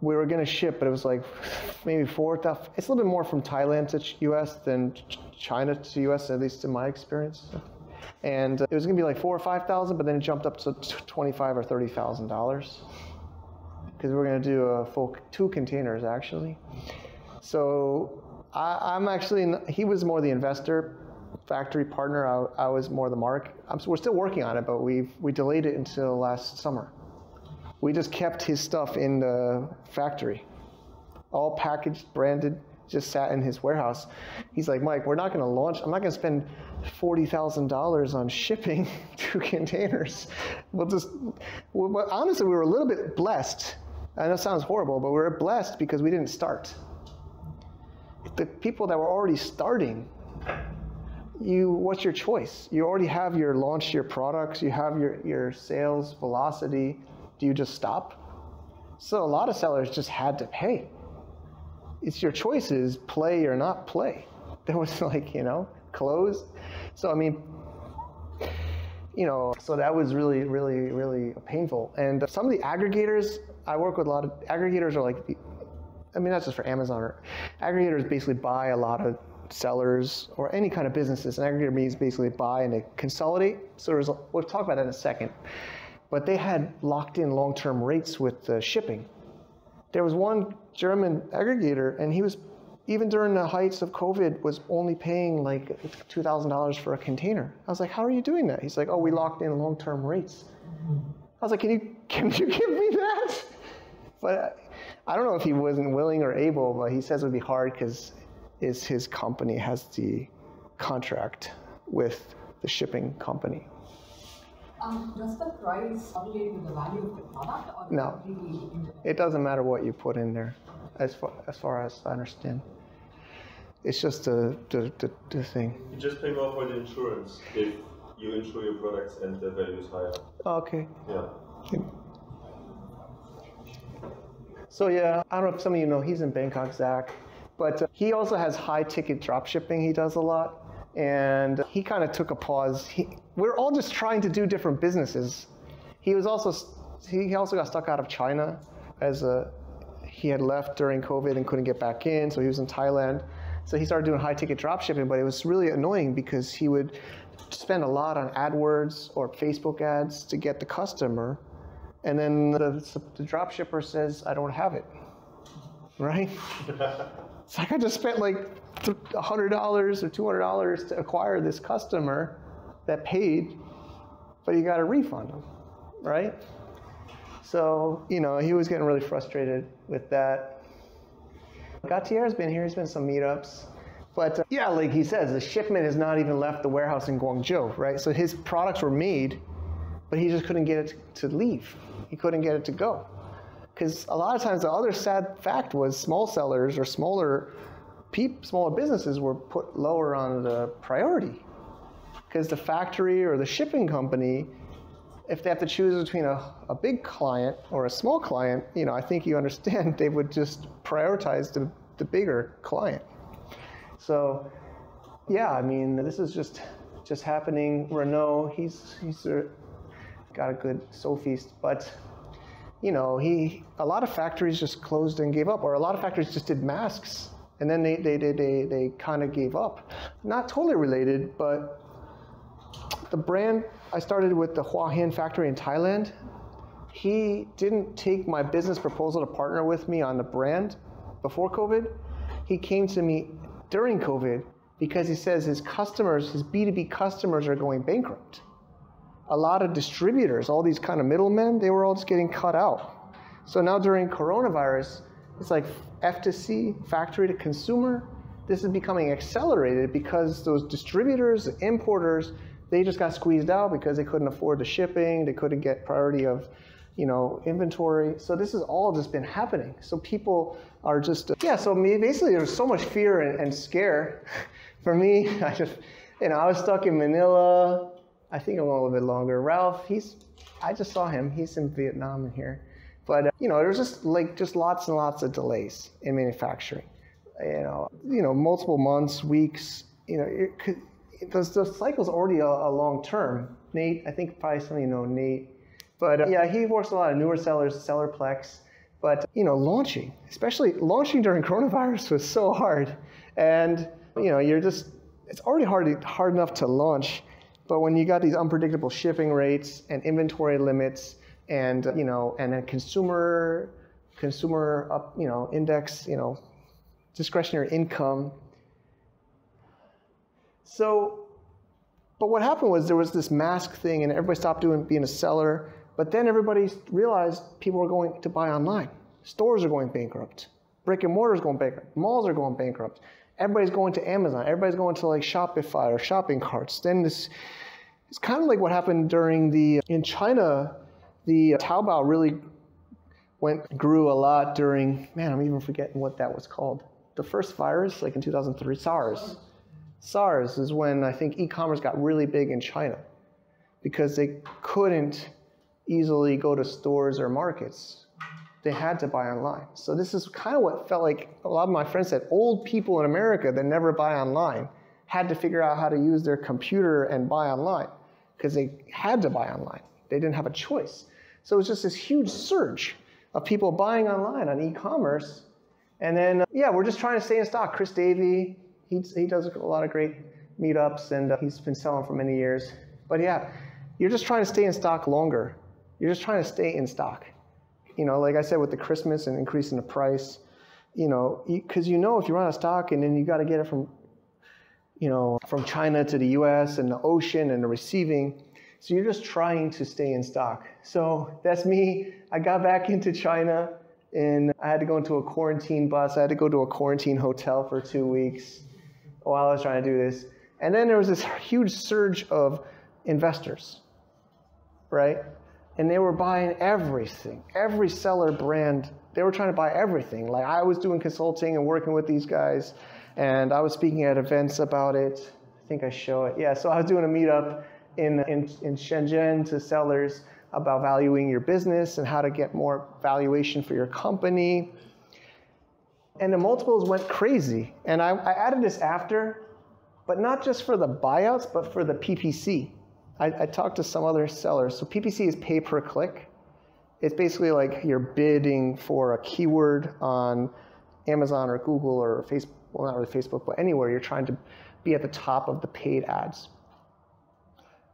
we were going to ship, but it was like maybe 4,000. It's a little bit more from Thailand to US than China to US, at least in my experience. And it was going to be like 4,000 or 5,000, but then it jumped up to $25,000 or $30,000 because we were going to do a full 2 containers actually. So I'm actually, he was more the investor, factory partner. I was more the market. We're still working on it, but we delayed it until last summer. We just kept his stuff in the factory, all packaged, branded, just sat in his warehouse. He's like, Mike, we're not going to launch. I'm not going to spend $40,000 on shipping 2 containers. But honestly, we were a little bit blessed. I know it sounds horrible, but we were blessed because we didn't start. The people that were already starting, what's your choice? You already have your launched your products, you have your sales velocity. Do you just stop? So a lot of sellers just had to pay. It's your choices, play or not play. There was like, close. So I mean, so that was really, really, really painful. And some of the aggregators, I work with a lot of aggregators are like, not just for Amazon, aggregators basically buy a lot of sellers or any kind of businesses. An aggregator means basically buy and they consolidate. So we'll talk about that in a second. But they had locked in long-term rates with the shipping. There was one German aggregator, and he was, even during the heights of COVID, was only paying like $2,000 for a container. I was like, how are you doing that? He's like, oh, we locked in long-term rates. I was like, can you give me that? But I don't know if he wasn't willing or able, but he says it would be hard because his company has the contract with the shipping company. Does the price correlate with the value of the product? Or No, it doesn't matter what you put in there, as far as I understand. It's just the thing. You just pay more for the insurance if you insure your products and the value is higher. Okay. Yeah. So yeah, I don't know if some of you know, he's in Bangkok, Zach, but he also has high ticket drop shipping. He does a lot. And he kind of took a pause. We're all just trying to do different businesses. He also got stuck out of China he had left during COVID and couldn't get back in, so he was in Thailand. So he started doing high ticket drop shipping, but it was really annoying because he would spend a lot on AdWords or Facebook ads to get the customer, and then the drop shipper says, I don't have it, right? It's like I just spent like $100 or $200 to acquire this customer that paid, but you got to refund them, right? So, he was getting really frustrated with that. Gautier's been here, he's been some meetups. But yeah, like he says, the shipment has not even left the warehouse in Guangzhou, right? So his products were made, but he just couldn't get it to leave. He couldn't get it to go. Because a lot of times the other sad fact was small sellers or smaller businesses were put lower on the priority. Because the factory or the shipping company, if they have to choose between a big client or a small client, I think you understand, they would just prioritize the bigger client. So, yeah, this is just happening. Renault, he's got a good Sophiste, but a lot of factories just closed and gave up, or a lot of factories just did masks, and then they kind of gave up. Not totally related, but the brand I started with, the Hua Hin factory in Thailand, he didn't take my business proposal to partner with me on the brand before COVID. He came to me during COVID because he says his customers, his B2B customers are going bankrupt. A lot of distributors, all these kind of middlemen, they were all just getting cut out. So now during coronavirus, it's like F2C, factory to consumer. This is becoming accelerated because those distributors, importers, they just got squeezed out because they couldn't afford the shipping, they couldn't get priority of, inventory. So this has all just been happening. So people are just, so basically there's so much fear and scare. For me, I was stuck in Manila. I think I'm a little bit longer. Ralph, I just saw him. He's in Vietnam and here. But, there's just lots and lots of delays in manufacturing. Multiple months, weeks, the cycle's already a long term. Nate, I think probably some of you know Nate. But he works with a lot of newer sellers, Sellerplex. But, especially launching during coronavirus was so hard. And, it's already hard enough to launch. But when you got these unpredictable shipping rates and inventory limits and, and a consumer up, index, discretionary income. So, but what happened was there was this mask thing and everybody stopped being a seller. But then everybody realized people were going to buy online. Stores are going bankrupt. Brick and mortar is going bankrupt. Malls are going bankrupt. Everybody's going to Amazon. Everybody's going to like Shopify or shopping carts. Then it's kind of like what happened in China, the Taobao really grew a lot during, I'm even forgetting what that was called. The first virus, like in 2003, SARS. SARS is when I think e-commerce got really big in China because they couldn't easily go to stores or markets. They had to buy online. So this is kind of what felt like a lot of my friends said, old people in America that never buy online had to figure out how to use their computer and buy online because they had to buy online. They didn't have a choice. So it was just this huge surge of people buying online on e-commerce. And then, we're just trying to stay in stock. Chris Davey, he does a lot of great meetups and he's been selling for many years. But you're just trying to stay in stock longer. You're just trying to stay in stock. Like I said, with the Christmas and increasing the price, because if you run out of stock and then you got to get it from China to the US and the ocean and the receiving. So you're just trying to stay in stock. So that's me. I got back into China and I had to go into a quarantine bus. I had to go to a quarantine hotel for 2 weeks while I was trying to do this. And then there was this huge surge of investors, right? And they were buying everything, every seller brand. They were trying to buy everything. Like I was doing consulting and working with these guys, and I was speaking at events about it. I think I show it. Yeah, so I was doing a meetup in Shenzhen to sellers about valuing your business and how to get more valuation for your company. And the multiples went crazy. And I added this after, but not just for the buyouts, but for the PPC. I talked to some other sellers. So PPC is pay per click. It's basically like you're bidding for a keyword on Amazon or Google or Facebook, well, not really Facebook, but anywhere you're trying to be at the top of the paid ads.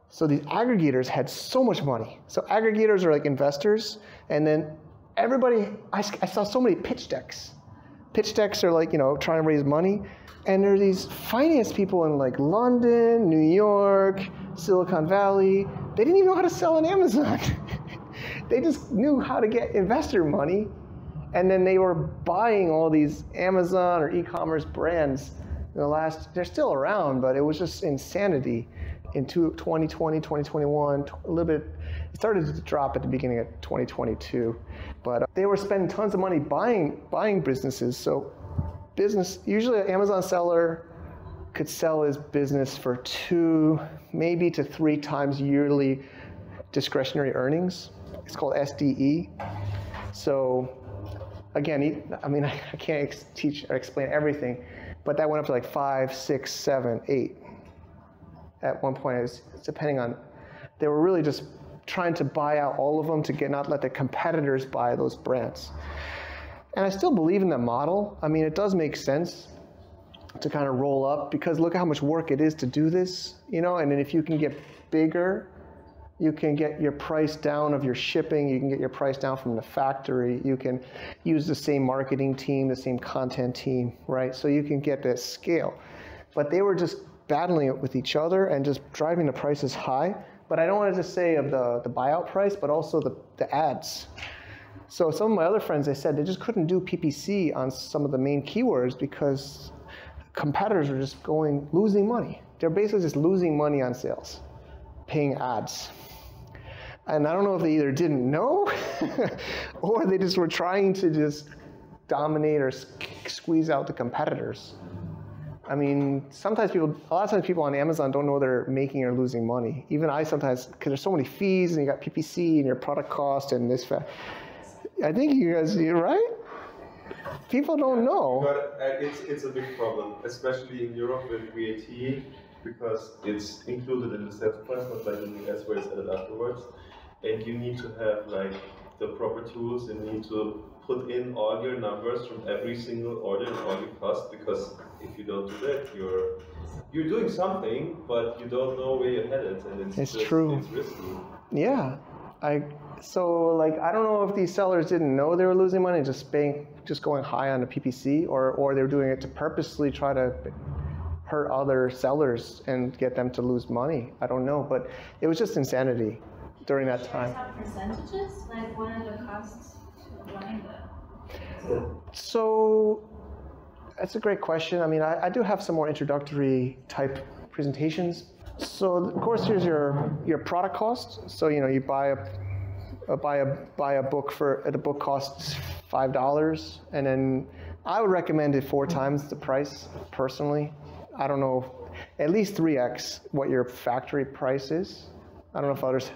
So these aggregators had so much money. So aggregators are like investors, and then everybody, I saw so many pitch decks. Pitch decks are like, trying to raise money. And there are these finance people in like London, New York, Silicon Valley. They didn't even know how to sell on Amazon. They just knew how to get investor money. And then they were buying all these Amazon or e-commerce brands. They're still around, but it was just insanity. In 2020, 2021, a little bit, it started to drop at the beginning of 2022. But they were spending tons of money buying businesses. So usually an Amazon seller could sell his business for 2, maybe to 3 times yearly discretionary earnings. It's called SDE. So again, I can't teach or explain everything, but that went up to like 5, 6, 7, 8. At one point, it was depending on, they were really just trying to buy out all of them to not let the competitors buy those brands. And I still believe in that model. It does make sense to kind of roll up because look at how much work it is to do this, and then if you can get bigger, you can get your price down of your shipping, you can get your price down from the factory, you can use the same marketing team, the same content team, right? So you can get that scale. but they were just battling it with each other and just driving the prices high. But I don't want to just say of the buyout price, but also the ads. So some of my other friends, they said they just couldn't do PPC on some of the main keywords because competitors are just losing money. They're basically just losing money on sales, paying ads. And I don't know if they either didn't know or they just were trying to just dominate or squeeze out the competitors. I mean, a lot of times people on Amazon don't know they're making or losing money. Even I sometimes, because there's so many fees and you got PPC and your product cost and this. I think you're right? People don't know. But it's a big problem, especially in Europe with VAT, because it's included in the sales price, not like in the US where it's added afterwards. And you need to have like the proper tools and you need to put in all your numbers from every single order and all your costs, because if you don't do that, you're doing something, but you don't know where you're headed, and it's true. It's risky. Yeah, so I don't know if these sellers didn't know they were losing money, just going high on the PPC, or they were doing it to purposely try to hurt other sellers and get them to lose money. I don't know, but it was just insanity during that time. Have percentages? Like what are the costs of running them? So that's a great question. I mean, I do have some more introductory type presentations. So of course, here's your product cost. So you buy a book the book costs $5, and then I would recommend it 4 times the price personally. I don't know, at least 3x what your factory price is. I don't know if others.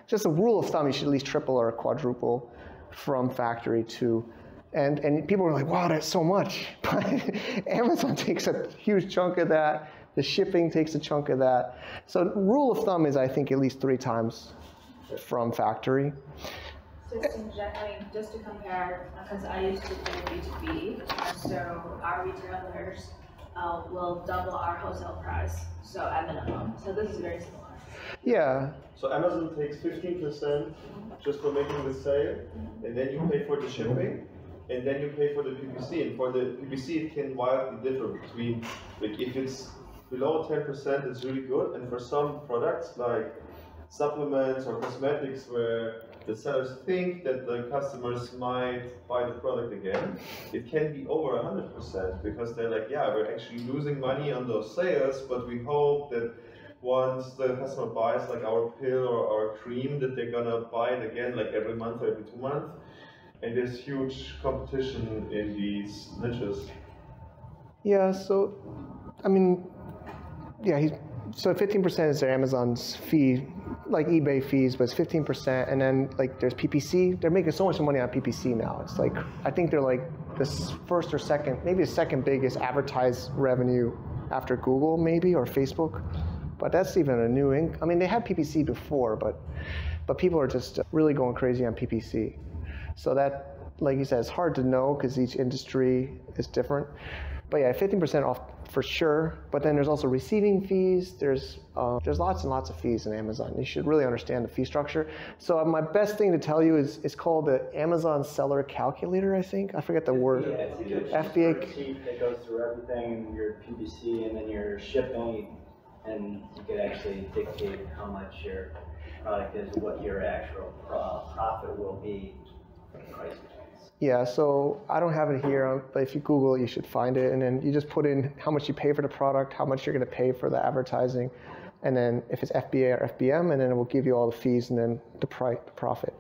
Just a rule of thumb, you should at least triple or quadruple from factory to. And people are like, wow, that's so much. But Amazon takes a huge chunk of that. The shipping takes a chunk of that. So rule of thumb is, I think, at least 3 times from factory. Just to compare, because I used to do B2B, so our retailers will double our wholesale price, so at minimum. So this is very similar. Yeah. So Amazon takes 15% just for making the sale, and then you pay for the shipping, and then you pay for the PPC. And for the PPC, it can wildly differ between, like if it's below 10%, it's really good, and for some products like supplements or cosmetics where the sellers think that the customers might buy the product again, it can be over 100% because they're like, yeah, we're actually losing money on those sales, but we hope that once the customer buys like our pill or our cream, that they're gonna buy it again like every month or every 2 months. And there's huge competition in these niches. Yeah, so, I mean, yeah, so 15% is their Amazon's fee, like eBay fees, but it's 15%, and then like there's PPC. They're making so much money on PPC now. It's like, I think they're like the first or second, maybe the second biggest advertised revenue after Google maybe, or Facebook. But that's even a new I mean, they had PPC before, but people are just really going crazy on PPC. So that, like you said, it's hard to know because each industry is different. But yeah, 15% off for sure. But then there's also receiving fees. There's lots and lots of fees in Amazon. You should really understand the fee structure. So my best thing to tell you is it's called the Amazon Seller Calculator, I think. I forget the word. Yeah, it's like a FBA. sheet that goes through everything, your PPC, and then your shipping, and you can actually dictate how much your product is, what your actual profit will be from the price. Yeah, so I don't have it here, but if you Google it, you should find it. And then you just put in how much you pay for the product, how much you're going to pay for the advertising, and then if it's FBA or FBM, and then it will give you all the fees and then the profit.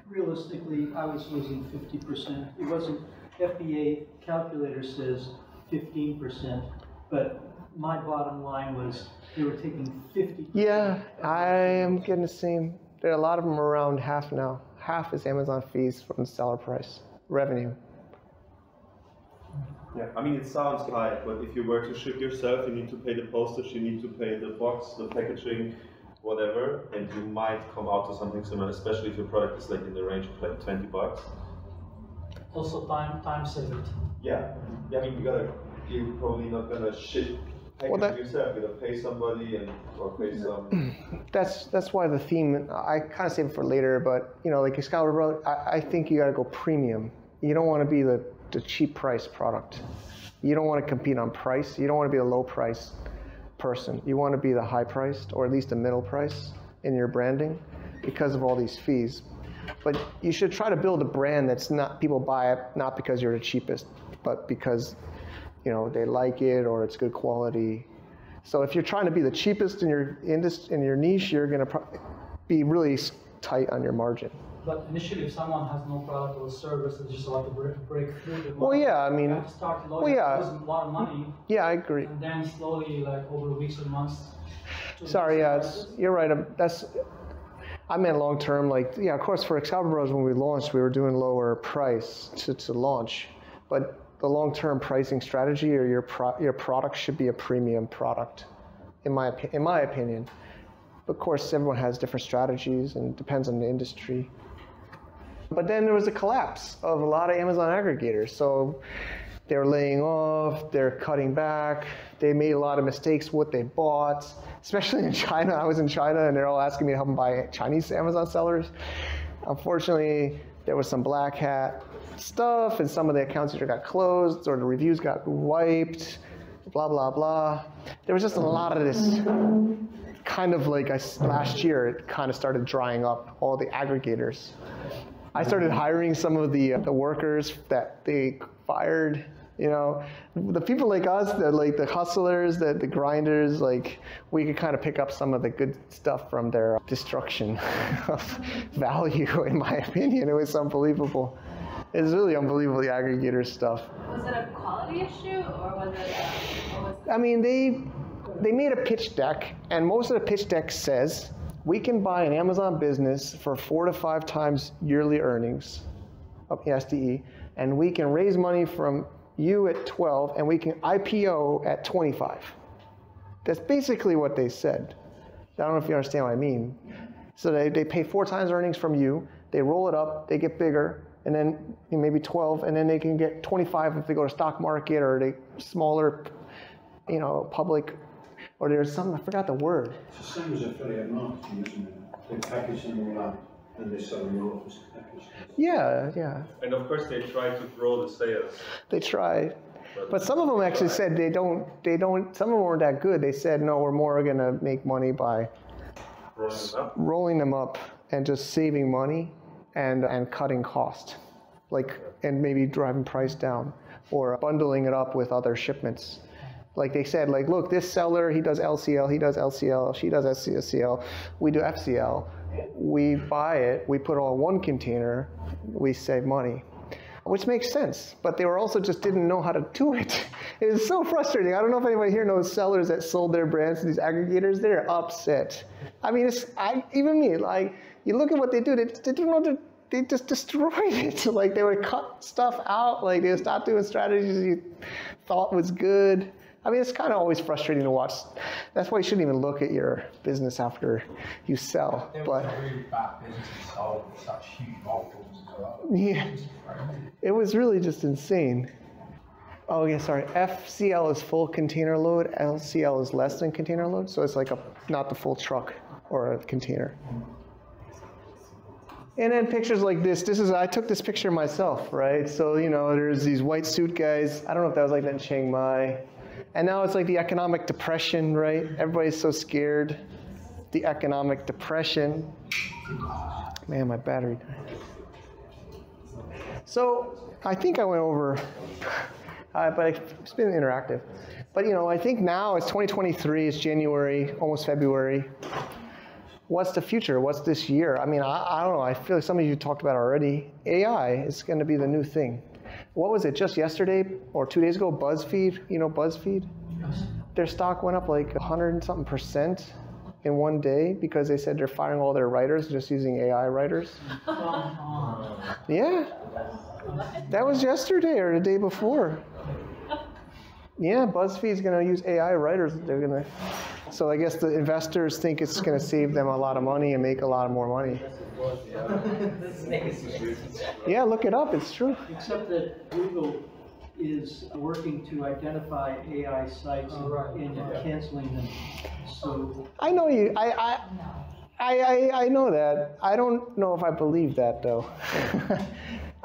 Realistically, I was losing 50%. It wasn't, FBA calculator says 15%, but my bottom line was they were taking 50%. Yeah, I am getting the same. There are a lot of them around half now. Half is Amazon fees from the seller price, revenue. Yeah, I mean, it sounds high, but if you were to ship yourself, you need to pay the postage, you need to pay the box, the packaging, whatever, and you might come out to something similar, especially if your product is like in the range of like $20. Also time saved. Yeah, I mean, you're probably not gonna ship package yourself. You're gonna pay somebody or pay some. That's why the theme, I kind of save it for later, but like Excalibur Bro, I think you gotta go premium. You don't want to be the cheap price product. You don't want to compete on price. You don't want to be a low price person. You want to be the high priced, or at least a middle price in your branding because of all these fees. But you should try to build a brand that's not, people buy it not because you're the cheapest, but because, you know, they like it or it's good quality. So if you're trying to be the cheapest in your niche, you're going to be really tight on your margin. But initially, if someone has no product or service, it's just about to break through. Well, yeah, I mean, you have to start low, well, yeah, lose a lot of money. Yeah, I agree. And then slowly, like over weeks or months. Sorry, yeah, you're right. I meant long term. Like, yeah, of course, for Excalibur Bros, when we launched, we were doing lower price to launch, but the long term pricing strategy or your product should be a premium product, in my opinion. But of course, everyone has different strategies and depends on the industry. But then there was a collapse of a lot of Amazon aggregators. So they're laying off, they're cutting back, they made a lot of mistakes what they bought, especially in China. I was in China and they're all asking me to help them buy Chinese Amazon sellers. Unfortunately, there was some black hat stuff and some of the accounts either got closed or the reviews got wiped, blah, blah, blah. There was just a lot of this kind of like last year, it kind of started drying up, all the aggregators. I started hiring some of the workers that they fired, you know, the people like us, like the hustlers, the grinders, like we could kind of pick up some of the good stuff from their destruction of value, in my opinion. It was unbelievable. It was really unbelievable, the aggregator stuff. Was it a quality issue or was it? I mean, they made a pitch deck, and most of the pitch deck says, we can buy an Amazon business for 4 to 5 times yearly earnings of SDE, and we can raise money from you at 12, and we can IPO at 25. That's basically what they said. I don't know if you understand what I mean. So they pay 4 times earnings from you, they roll it up, they get bigger, and then maybe 12, and then they can get 25 if they go to stock market or they smaller, you know, public. Or there's some, I forgot the word. It's the same as affiliate marketing, isn't it? They package them all up and they sell them all as package. Yeah, yeah. And of course they try to grow the sales. They try. But some of them actually said they don't, some of them weren't that good. They said, no, we're more going to make money by rolling them up and just saving money and cutting cost. Like, and maybe driving price down or bundling it up with other shipments. Like they said, like, look, this seller, he does LCL, he does LCL, she does SCL, we do FCL. We buy it, we put it all in one container, we save money, which makes sense. But they were also just didn't know how to do it. It was so frustrating. I don't know if anybody here knows sellers that sold their brands to these aggregators. They're upset. I mean, even me, like, you look at what they do, they don't know they just destroyed it. Like, they would cut stuff out, like they would stop doing strategies you thought was good. I mean, it's kind of always frustrating to watch. That's why you shouldn't even look at your business after you sell. There was a really bad business sold with such huge multiples as well. Yeah, it was really just insane. Oh yeah, sorry. FCL is full container load. LCL is less than container load, so it's like not the full truck or a container. And then pictures like this. I took this picture myself, right? So, you know, there's these white suit guys. I don't know if that was like that in Chiang Mai. And now it's like the economic depression, right? Everybody's so scared. The economic depression. Man, my battery died. So I think I went over, but it's been interactive. But, you know, I think now it's 2023, it's January, almost February. What's the future? What's this year? I mean, I don't know. I feel like some of you talked about it already. AI is going to be the new thing. What was it, just yesterday or 2 days ago, BuzzFeed, you know BuzzFeed? Yes. Their stock went up like 100 and something % in one day because they said they're firing all their writers, just using AI writers. Yeah, that was yesterday or the day before. Yeah, BuzzFeed's gonna use AI writers. So I guess the investors think it's gonna save them a lot of money and make a lot more money. Yeah, look it up, it's true. Except that Google is working to identify AI sites and canceling them. So I know you. I know that. I don't know if I believe that though.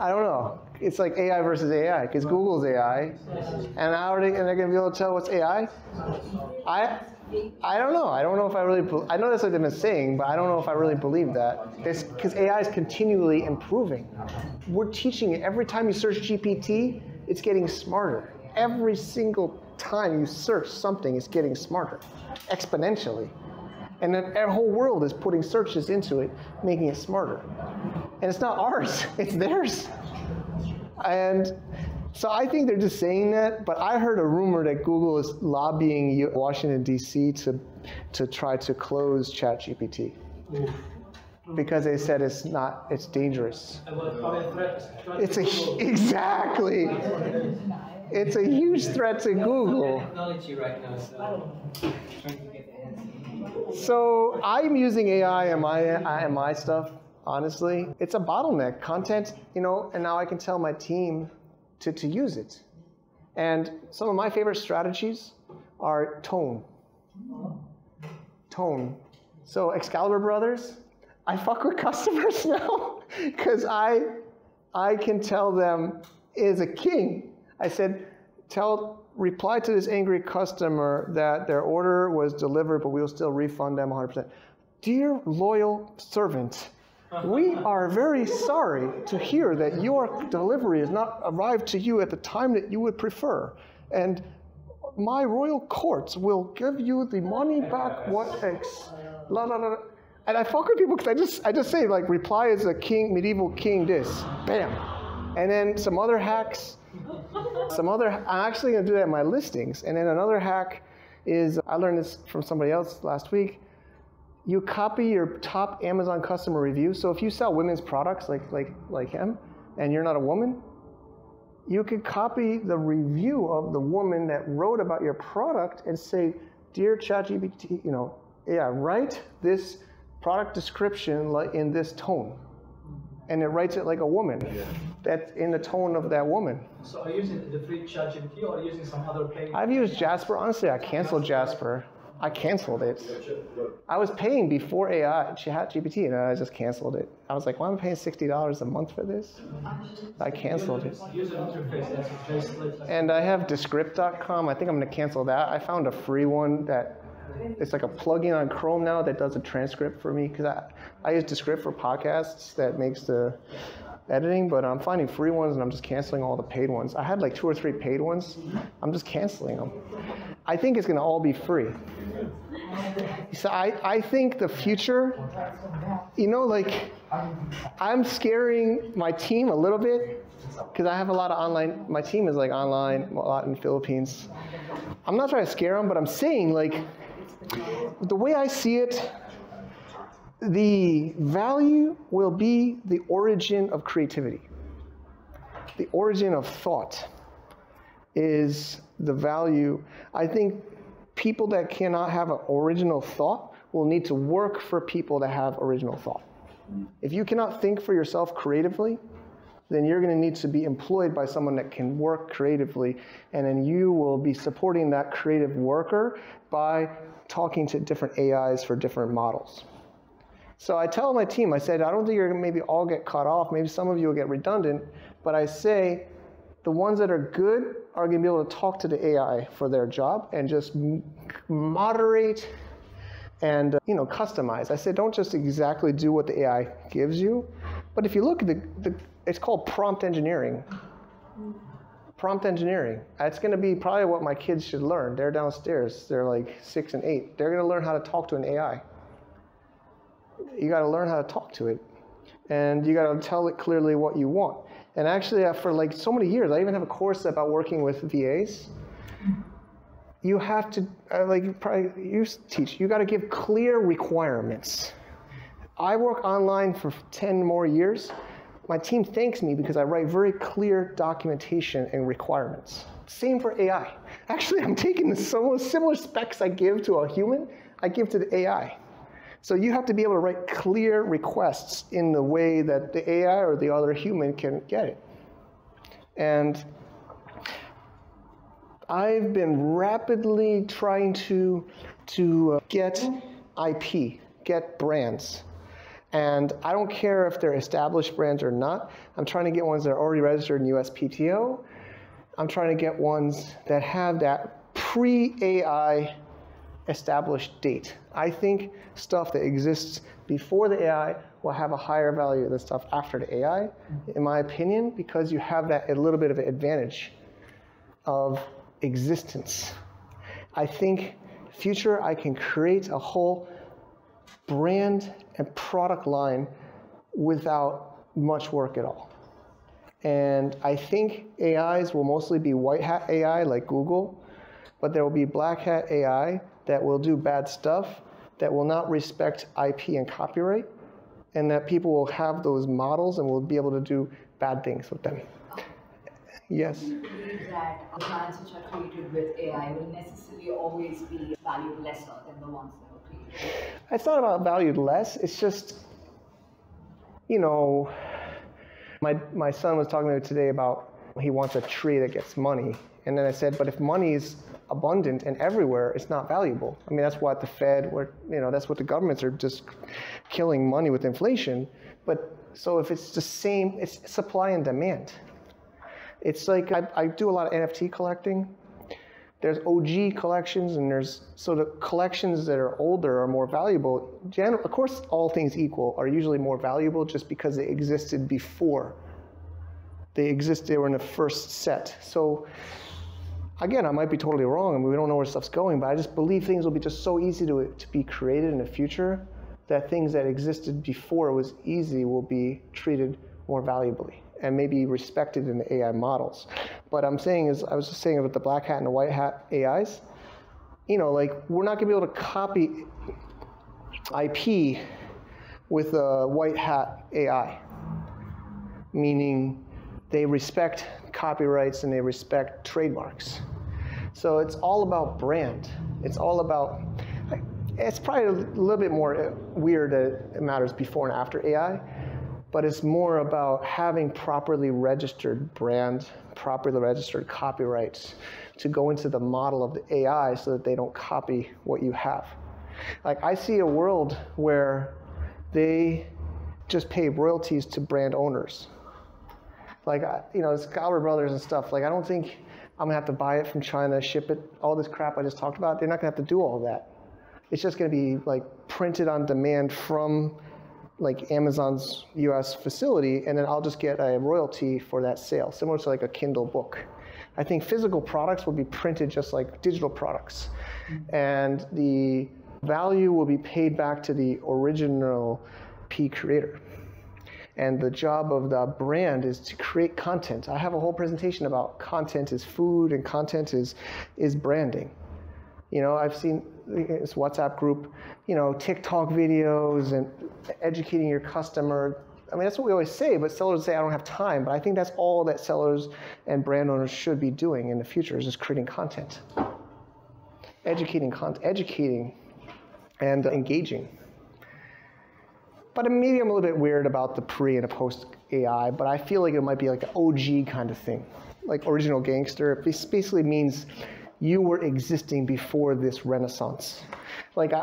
I don't know. It's like AI versus AI, because Google's AI, and they're going to be able to tell what's AI? I don't know. I don't know if I really, I know that's what they've been saying, but I don't know if I really believe that. Because AI is continually improving. We're teaching it. Every time you search GPT, it's getting smarter. Every single time you search something, it's getting smarter, exponentially. And then our whole world is putting searches into it, making it smarter. And it's not ours, it's theirs. And so I think they're just saying that, but I heard a rumor that Google is lobbying Washington, D.C. to try to close ChatGPT. Because they said it's dangerous. Exactly. It's a huge threat to Google. Technology right now, so trying to get the hands. So I'm using AI in my stuff, honestly. It's a bottleneck. Content, and now I can tell my team to use it. And some of my favorite strategies are tone. Tone. So Excalibur Brothers, I fuck with customers now because I can tell them as a king. I said, reply to this angry customer that their order was delivered, but we'll still refund them 100%. Dear loyal servant, we are very sorry to hear that your delivery has not arrived to you at the time that you would prefer. And my royal courts will give you the money back, And I fuck with people because I just say, like, reply as a king, medieval king, this. Bam. And then some other hacks. I'm actually going to do that in my listings. And then another hack is, I learned this from somebody else last week. You copy your top Amazon customer review. So if you sell women's products like him, and you're not a woman, you could copy the review of the woman that wrote about your product and say, dear ChatGPT, write this product description in this tone. And it writes it like a woman. That's in the tone of that woman. So are you using the free ChatGPT or are you using some other paid? I've used Jasper. Honestly, I canceled Jasper. I canceled it. I was paying before AI, ChatGPT, and I just canceled it. I was like, why am I paying $60 a month for this? I canceled it. And I have Descript.com. I think I'm going to cancel that. I found a free one that it's like a plugin on Chrome now that does a transcript for me, because I use Descript for podcasts that makes the editing, but I'm finding free ones and I'm just canceling all the paid ones. I had like 2 or 3 paid ones. I'm just canceling them. I think it's going to all be free. So I think the future, I'm scaring my team a little bit because I have a lot of online, my team is like online, a lot in the Philippines. I'm not trying to scare them, but I'm saying the way I see it, the value will be the origin of creativity. The origin of thought is the value. I think people that cannot have an original thought will need to work for people that have original thought. If you cannot think for yourself creatively, then you're going to need to be employed by someone that can work creatively, and then you will be supporting that creative worker by talking to different AIs for different models. So I tell my team, I said, I don't think you're going to maybe all get cut off. Maybe some of you will get redundant. But I say the ones that are good are going to be able to talk to the AI for their job and just moderate and customize. I said, don't just exactly do what the AI gives you. But if you look at it's called prompt engineering. Prompt engineering. It's going to be probably what my kids should learn. They're downstairs. They're like 6 and 8. They're going to learn how to talk to an AI. You got to learn how to talk to it, and you got to tell it clearly what you want. And actually, for like so many years, I even have a course about working with VAs. You have to, you teach. You got to give clear requirements. I work online for 10 more years. My team thanks me because I write very clear documentation and requirements. Same for AI. Actually, I'm taking the similar specs I give to a human, I give to the AI. So you have to be able to write clear requests in the way that the AI or the other human can get it. And I've been rapidly trying to get IP, get brands. And I don't care if they're established brands or not. I'm trying to get ones that are already registered in USPTO. I'm trying to get ones that have that pre-AI established date. I think stuff that exists before the AI will have a higher value than stuff after the AI, in my opinion, because you have that a little bit of an advantage of existence. I think future I can create a whole brand and product line without much work at all. And I think AIs will mostly be white hat AI like Google, but there will be black hat AI that will do bad stuff, that will not respect IP and copyright, and that people will have those models and will be able to do bad things with them. Yes? Do you believe that the brands which are created with AI will necessarily always be valued lesser than the ones that were created? It's not about valued less, it's just, you know, my son was talking to me today about he wants a tree that gets money. And then I said, but if money is abundant and everywhere, it's not valuable. I mean, that's what the Fed, that's what the governments are just killing money with inflation. But so if it's the same, it's supply and demand. It's like I do a lot of NFT collecting. There's OG collections, and so the collections that are older are more valuable. Of course, all things equal are usually more valuable just because they existed before. They were in the first set. So again, I might be totally wrong, and we don't know where stuff's going, but I just believe things will be just so easy to be created in the future that things that existed before it was easy will be treated more valuably and maybe respected in the AI models. But I'm saying is, I was just saying about the black hat and the white hat AIs, like we're not gonna be able to copy IP with a white hat AI, meaning they respect copyrights and they respect trademarks. So it's all about brand. It's all about, it's probably a little bit more weird that it matters before and after AI, but it's more about having properly registered brand, properly registered copyrights to go into the model of the AI so that they don't copy what you have. Like I see a world where they just pay royalties to brand owners. Like, it's Albert Brothers and stuff. Like, I don't think I'm gonna have to buy it from China, ship it, all this crap I just talked about. They're not gonna have to do all of that. It's just gonna be like printed on demand from like Amazon's US facility, and then I'll just get a royalty for that sale, similar to like a Kindle book. I think physical products will be printed just like digital products. And the value will be paid back to the original P creator. And the job of the brand is to create content. I have a whole presentation about content is food and content is branding. I've seen this WhatsApp group, TikTok videos and educating your customer. I mean, that's what we always say, but sellers say, I don't have time. But I think that's all that sellers and brand owners should be doing in the future, is just creating content. Educating and engaging. But maybe I'm a little bit weird about the pre and the post AI, but I feel like it might be like an OG kind of thing, like original gangster. It basically means you were existing before this renaissance. Like,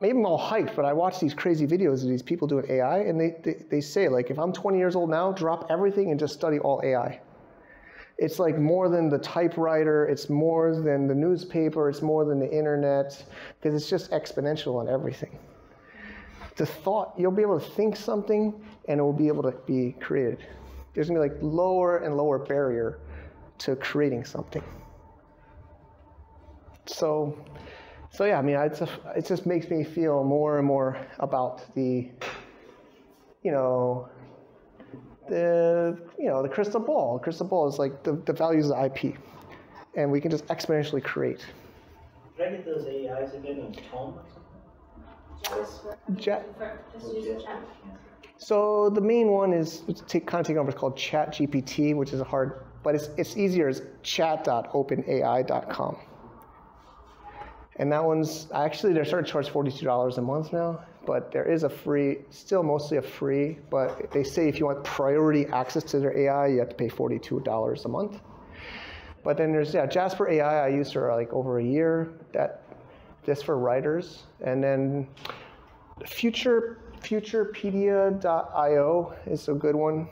maybe I'm all hyped, but I watch these crazy videos of these people doing AI, and they say, like, if I'm 20 years old now, drop everything and just study all AI. It's like more than the typewriter, it's more than the newspaper, it's more than the internet, because it's just exponential on everything. The thought, you'll be able to think something and it will be able to be created. There's gonna be like lower and lower barrier to creating something. So yeah, I mean, it just makes me feel more and more about the crystal ball. The crystal ball is like the values of IP, and we can just exponentially create. Can I get those AIs again in tone or something? So the main one is taking over. It's called ChatGPT, which is but it's easier. It's chat.openai.com. And that one's actually they're starting to charge $42 a month now, but there is a free, still mostly a free. But they say if you want priority access to their AI, you have to pay $42 a month. But then there's Jasper AI. I used for like over a year. Just for writers. And then the future Futurepedia.io is a good one,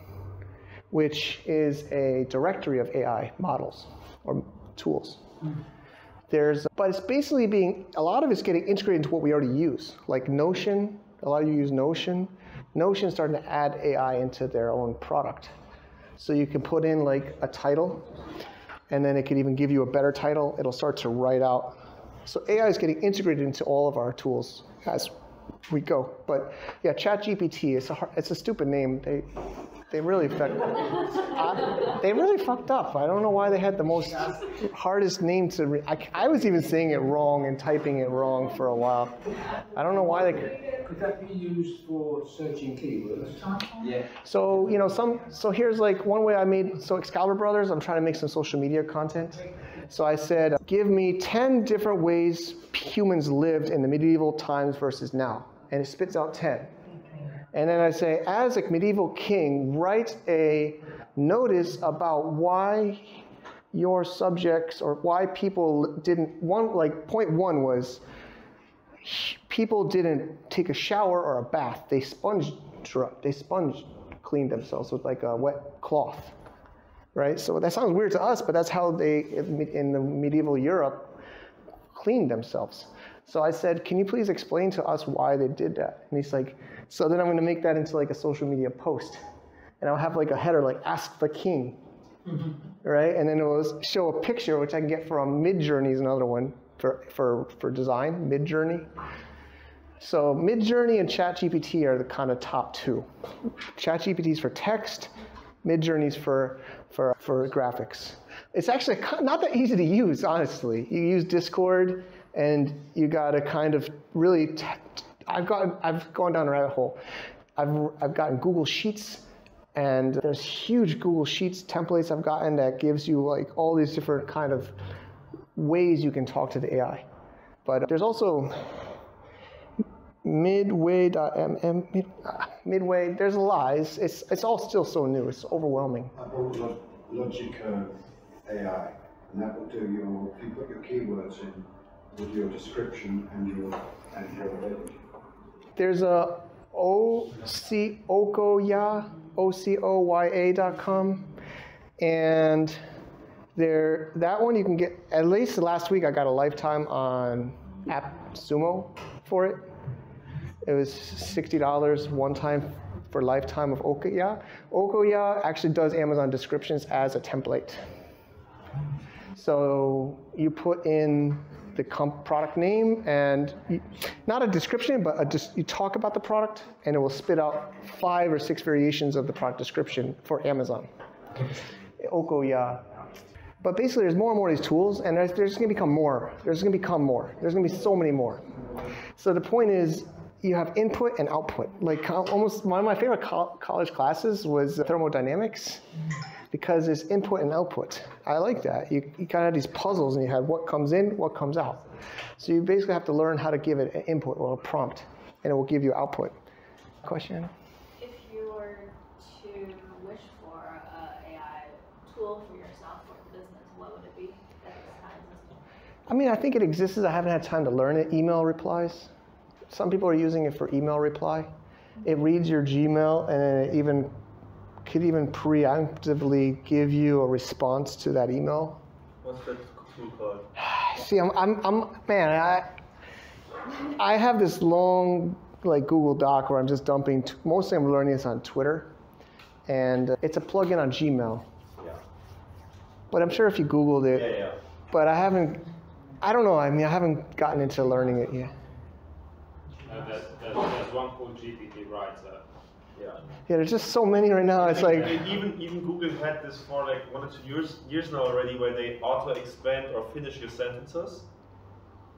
which is a directory of AI models or tools. But it's basically a lot of it's getting integrated into what we already use. Like Notion, a lot of you use Notion. Notion's starting to add AI into their own product. So you can put in like a title, and then it can even give you a better title. It'll start to write out. So AI is getting integrated into all of our tools as we go. But yeah, ChatGPT, it's a stupid name. They really fucked up. I don't know why they had the most hardest name to I was even saying it wrong and typing it wrong for a while. I don't know why they. Could that be used for searching keywords? Yeah. So so here's like one way I made. So Excalibur Brothers, I'm trying to make some social media content. So I said, give me 10 different ways humans lived in the medieval times versus now, and it spits out 10. And then I say, as a medieval king, write a notice about why your subjects or why people didn't, point one was people didn't take a shower or a bath. They sponge cleaned themselves with like a wet cloth, right? So that sounds weird to us, but that's how they, in the medieval Europe, cleaned themselves. So I said, can you please explain to us why they did that? And he's like, so then I'm going to make that into like a social media post. And I'll have like a header like, ask the king, right? And then it will show a picture, which I can get from Midjourney is another one for design, Midjourney. So Midjourney and ChatGPT are the kind of top two. ChatGPT is for text, Midjourney is for graphics. It's actually not that easy to use, honestly. You use Discord, and you got to kind of really. I've gone down a rabbit hole. I've gotten Google Sheets, and there's huge Google Sheets templates I've gotten that gives you like all these different kind of ways you can talk to the AI. But there's also Midway. There's a lot. It's all still so new. It's overwhelming. I bought Logic AI, and that will do if you put your keywords in with your description and your image. There's a ocoya.com, and that one you can get, at least last week I got a lifetime on AppSumo for it. It was $60 one time for lifetime of Ocoya. Ocoya actually does Amazon descriptions as a template. So you put in the product name and not a description, but you talk about the product, and it will spit out 5 or 6 variations of the product description for Amazon. Ocoya. But basically, there's more and more of these tools, and there's going to become more. There's going to become more. There's going to be so many more. So the point is, you have input and output. Like almost one of my favorite college classes was thermodynamics, because there's input and output. I like that. You kind of have these puzzles, and you have what comes in, what comes out. So you basically have to learn how to give it an input or a prompt, and it will give you output. Question? If you were to wish for an AI tool for yourself or business, what would it be that is not existing? I mean, I think it exists. I haven't had time to learn it. Email replies. Some people are using it for email reply. It reads your Gmail, and then it could even preemptively give you a response to that email. What's that tool called? See, I have this long like Google Doc where I'm just dumping. Mostly, I'm learning this on Twitter, and it's a plugin on Gmail. Yeah. But I'm sure if you Googled it. Yeah. But I haven't. I don't know. I mean, I haven't gotten into learning it yet. There's one called GPT Writer. Yeah. Yeah, there's just so many right now. It's like even Google had this for like 1 or 2 years now already, where they auto-expand or finish your sentences.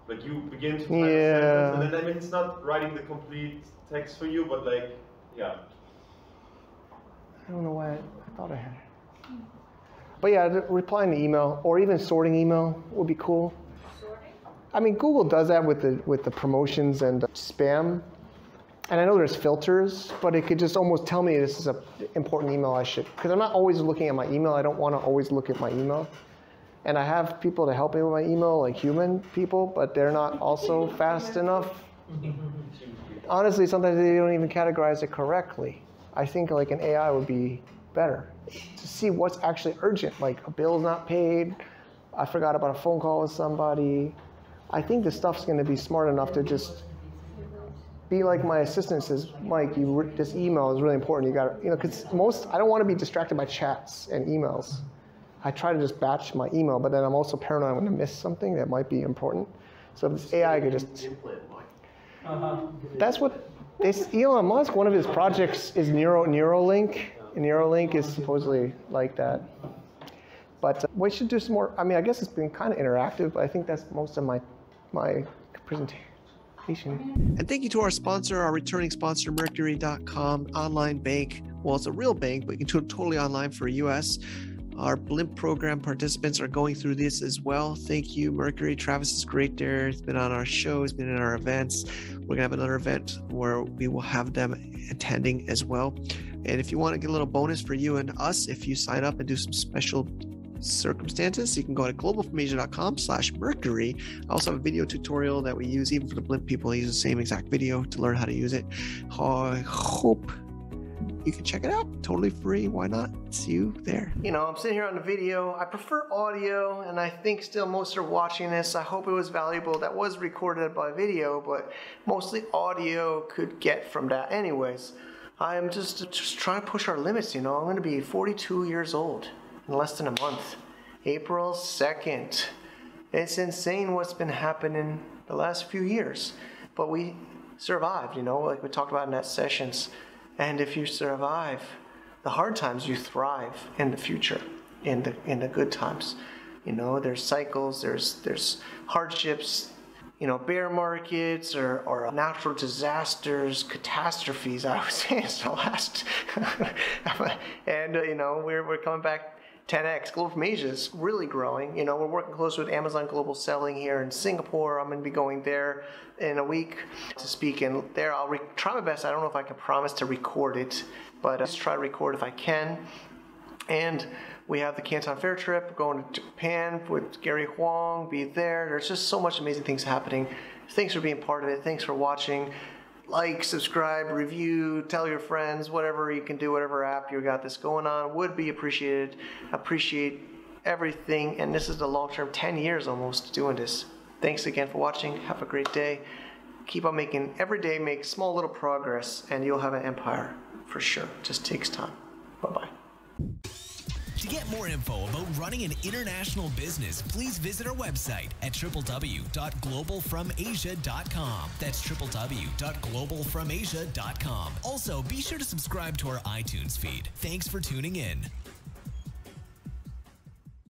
Like you begin to type a sentence, and then I mean it's not writing the complete text for you, but like yeah. I don't know why I thought I had it. But yeah, replying to email or even sorting email would be cool. I mean, Google does that with the promotions and spam. And I know there's filters, but it could just almost tell me this is an important email I should, because I'm not always looking at my email. I don't want to always look at my email. And I have people to help me with my email, like human people, but they're not also fast enough. honestly, sometimes they don't even categorize it correctly. I think like an AI would be better to see what's actually urgent, like a bill's not paid, I forgot about a phone call with somebody. I think this stuff's going to be smart enough to just be like my assistant says, Mike, this email is really important. You got to, because I don't want to be distracted by chats and emails. I try to just batch my email, but then I'm also paranoid I'm going to miss something that might be important. So if this AI could just, that's what Elon Musk, one of his projects is Neuralink. Neuralink is supposedly like that. But we should do some more. I mean, I guess it's been kind of interactive, but I think that's most of my presentation. And thank you to our sponsor, our returning sponsor, Mercury.com, online bank. Well, it's a real bank, but you can do it totally online for US. Our Blimp program participants are going through this as well. Thank you, Mercury. Travis is great there. He's been on our show. He's been in our events. We're going to have another event where we will have them attending as well. And if you want to get a little bonus for you and us, if you sign up and do some special circumstances, you can go to globalfromasia.com/Mercury. I also have a video tutorial that we use even for the Blimp people. I use the same exact video to learn how to use it. I hope you can check it out. Totally free. Why not? See you there. I'm sitting here on the video. I prefer audio, and I think still most are watching this. I hope it was valuable. That was recorded by video, but mostly audio could get from that anyways. I am just trying to push our limits, I'm going to be 42 years old in less than a month. April 2nd. It's insane what's been happening the last few years. But we survived, like we talked about in that sessions. And if you survive the hard times, you thrive in the future, in the good times. There's cycles, there's hardships, bear markets or natural disasters, catastrophes, I would say is the last. And, we're coming back 10x. Global from Asia is really growing. We're working closely with Amazon Global Selling here in Singapore. I'm going to be going there in a week to speak in there. I'll try my best. I don't know if I can promise to record it, but I'll just try to record if I can. And we have the Canton Fair trip, going to Japan with Gary Huang, be there. There's just so much amazing things happening. Thanks for being part of it. Thanks for watching. Like, subscribe, review, tell your friends, whatever you can do, whatever app you got this going on, would be appreciated. Appreciate everything. And this is the long term, 10 years almost doing this. Thanks again for watching. Have a great day. Keep on making, every day make small little progress and you'll have an empire for sure. Just takes time. Bye-bye. To get more info about running an international business, please visit our website at www.globalfromasia.com. That's www.globalfromasia.com. Also, be sure to subscribe to our iTunes feed. Thanks for tuning in.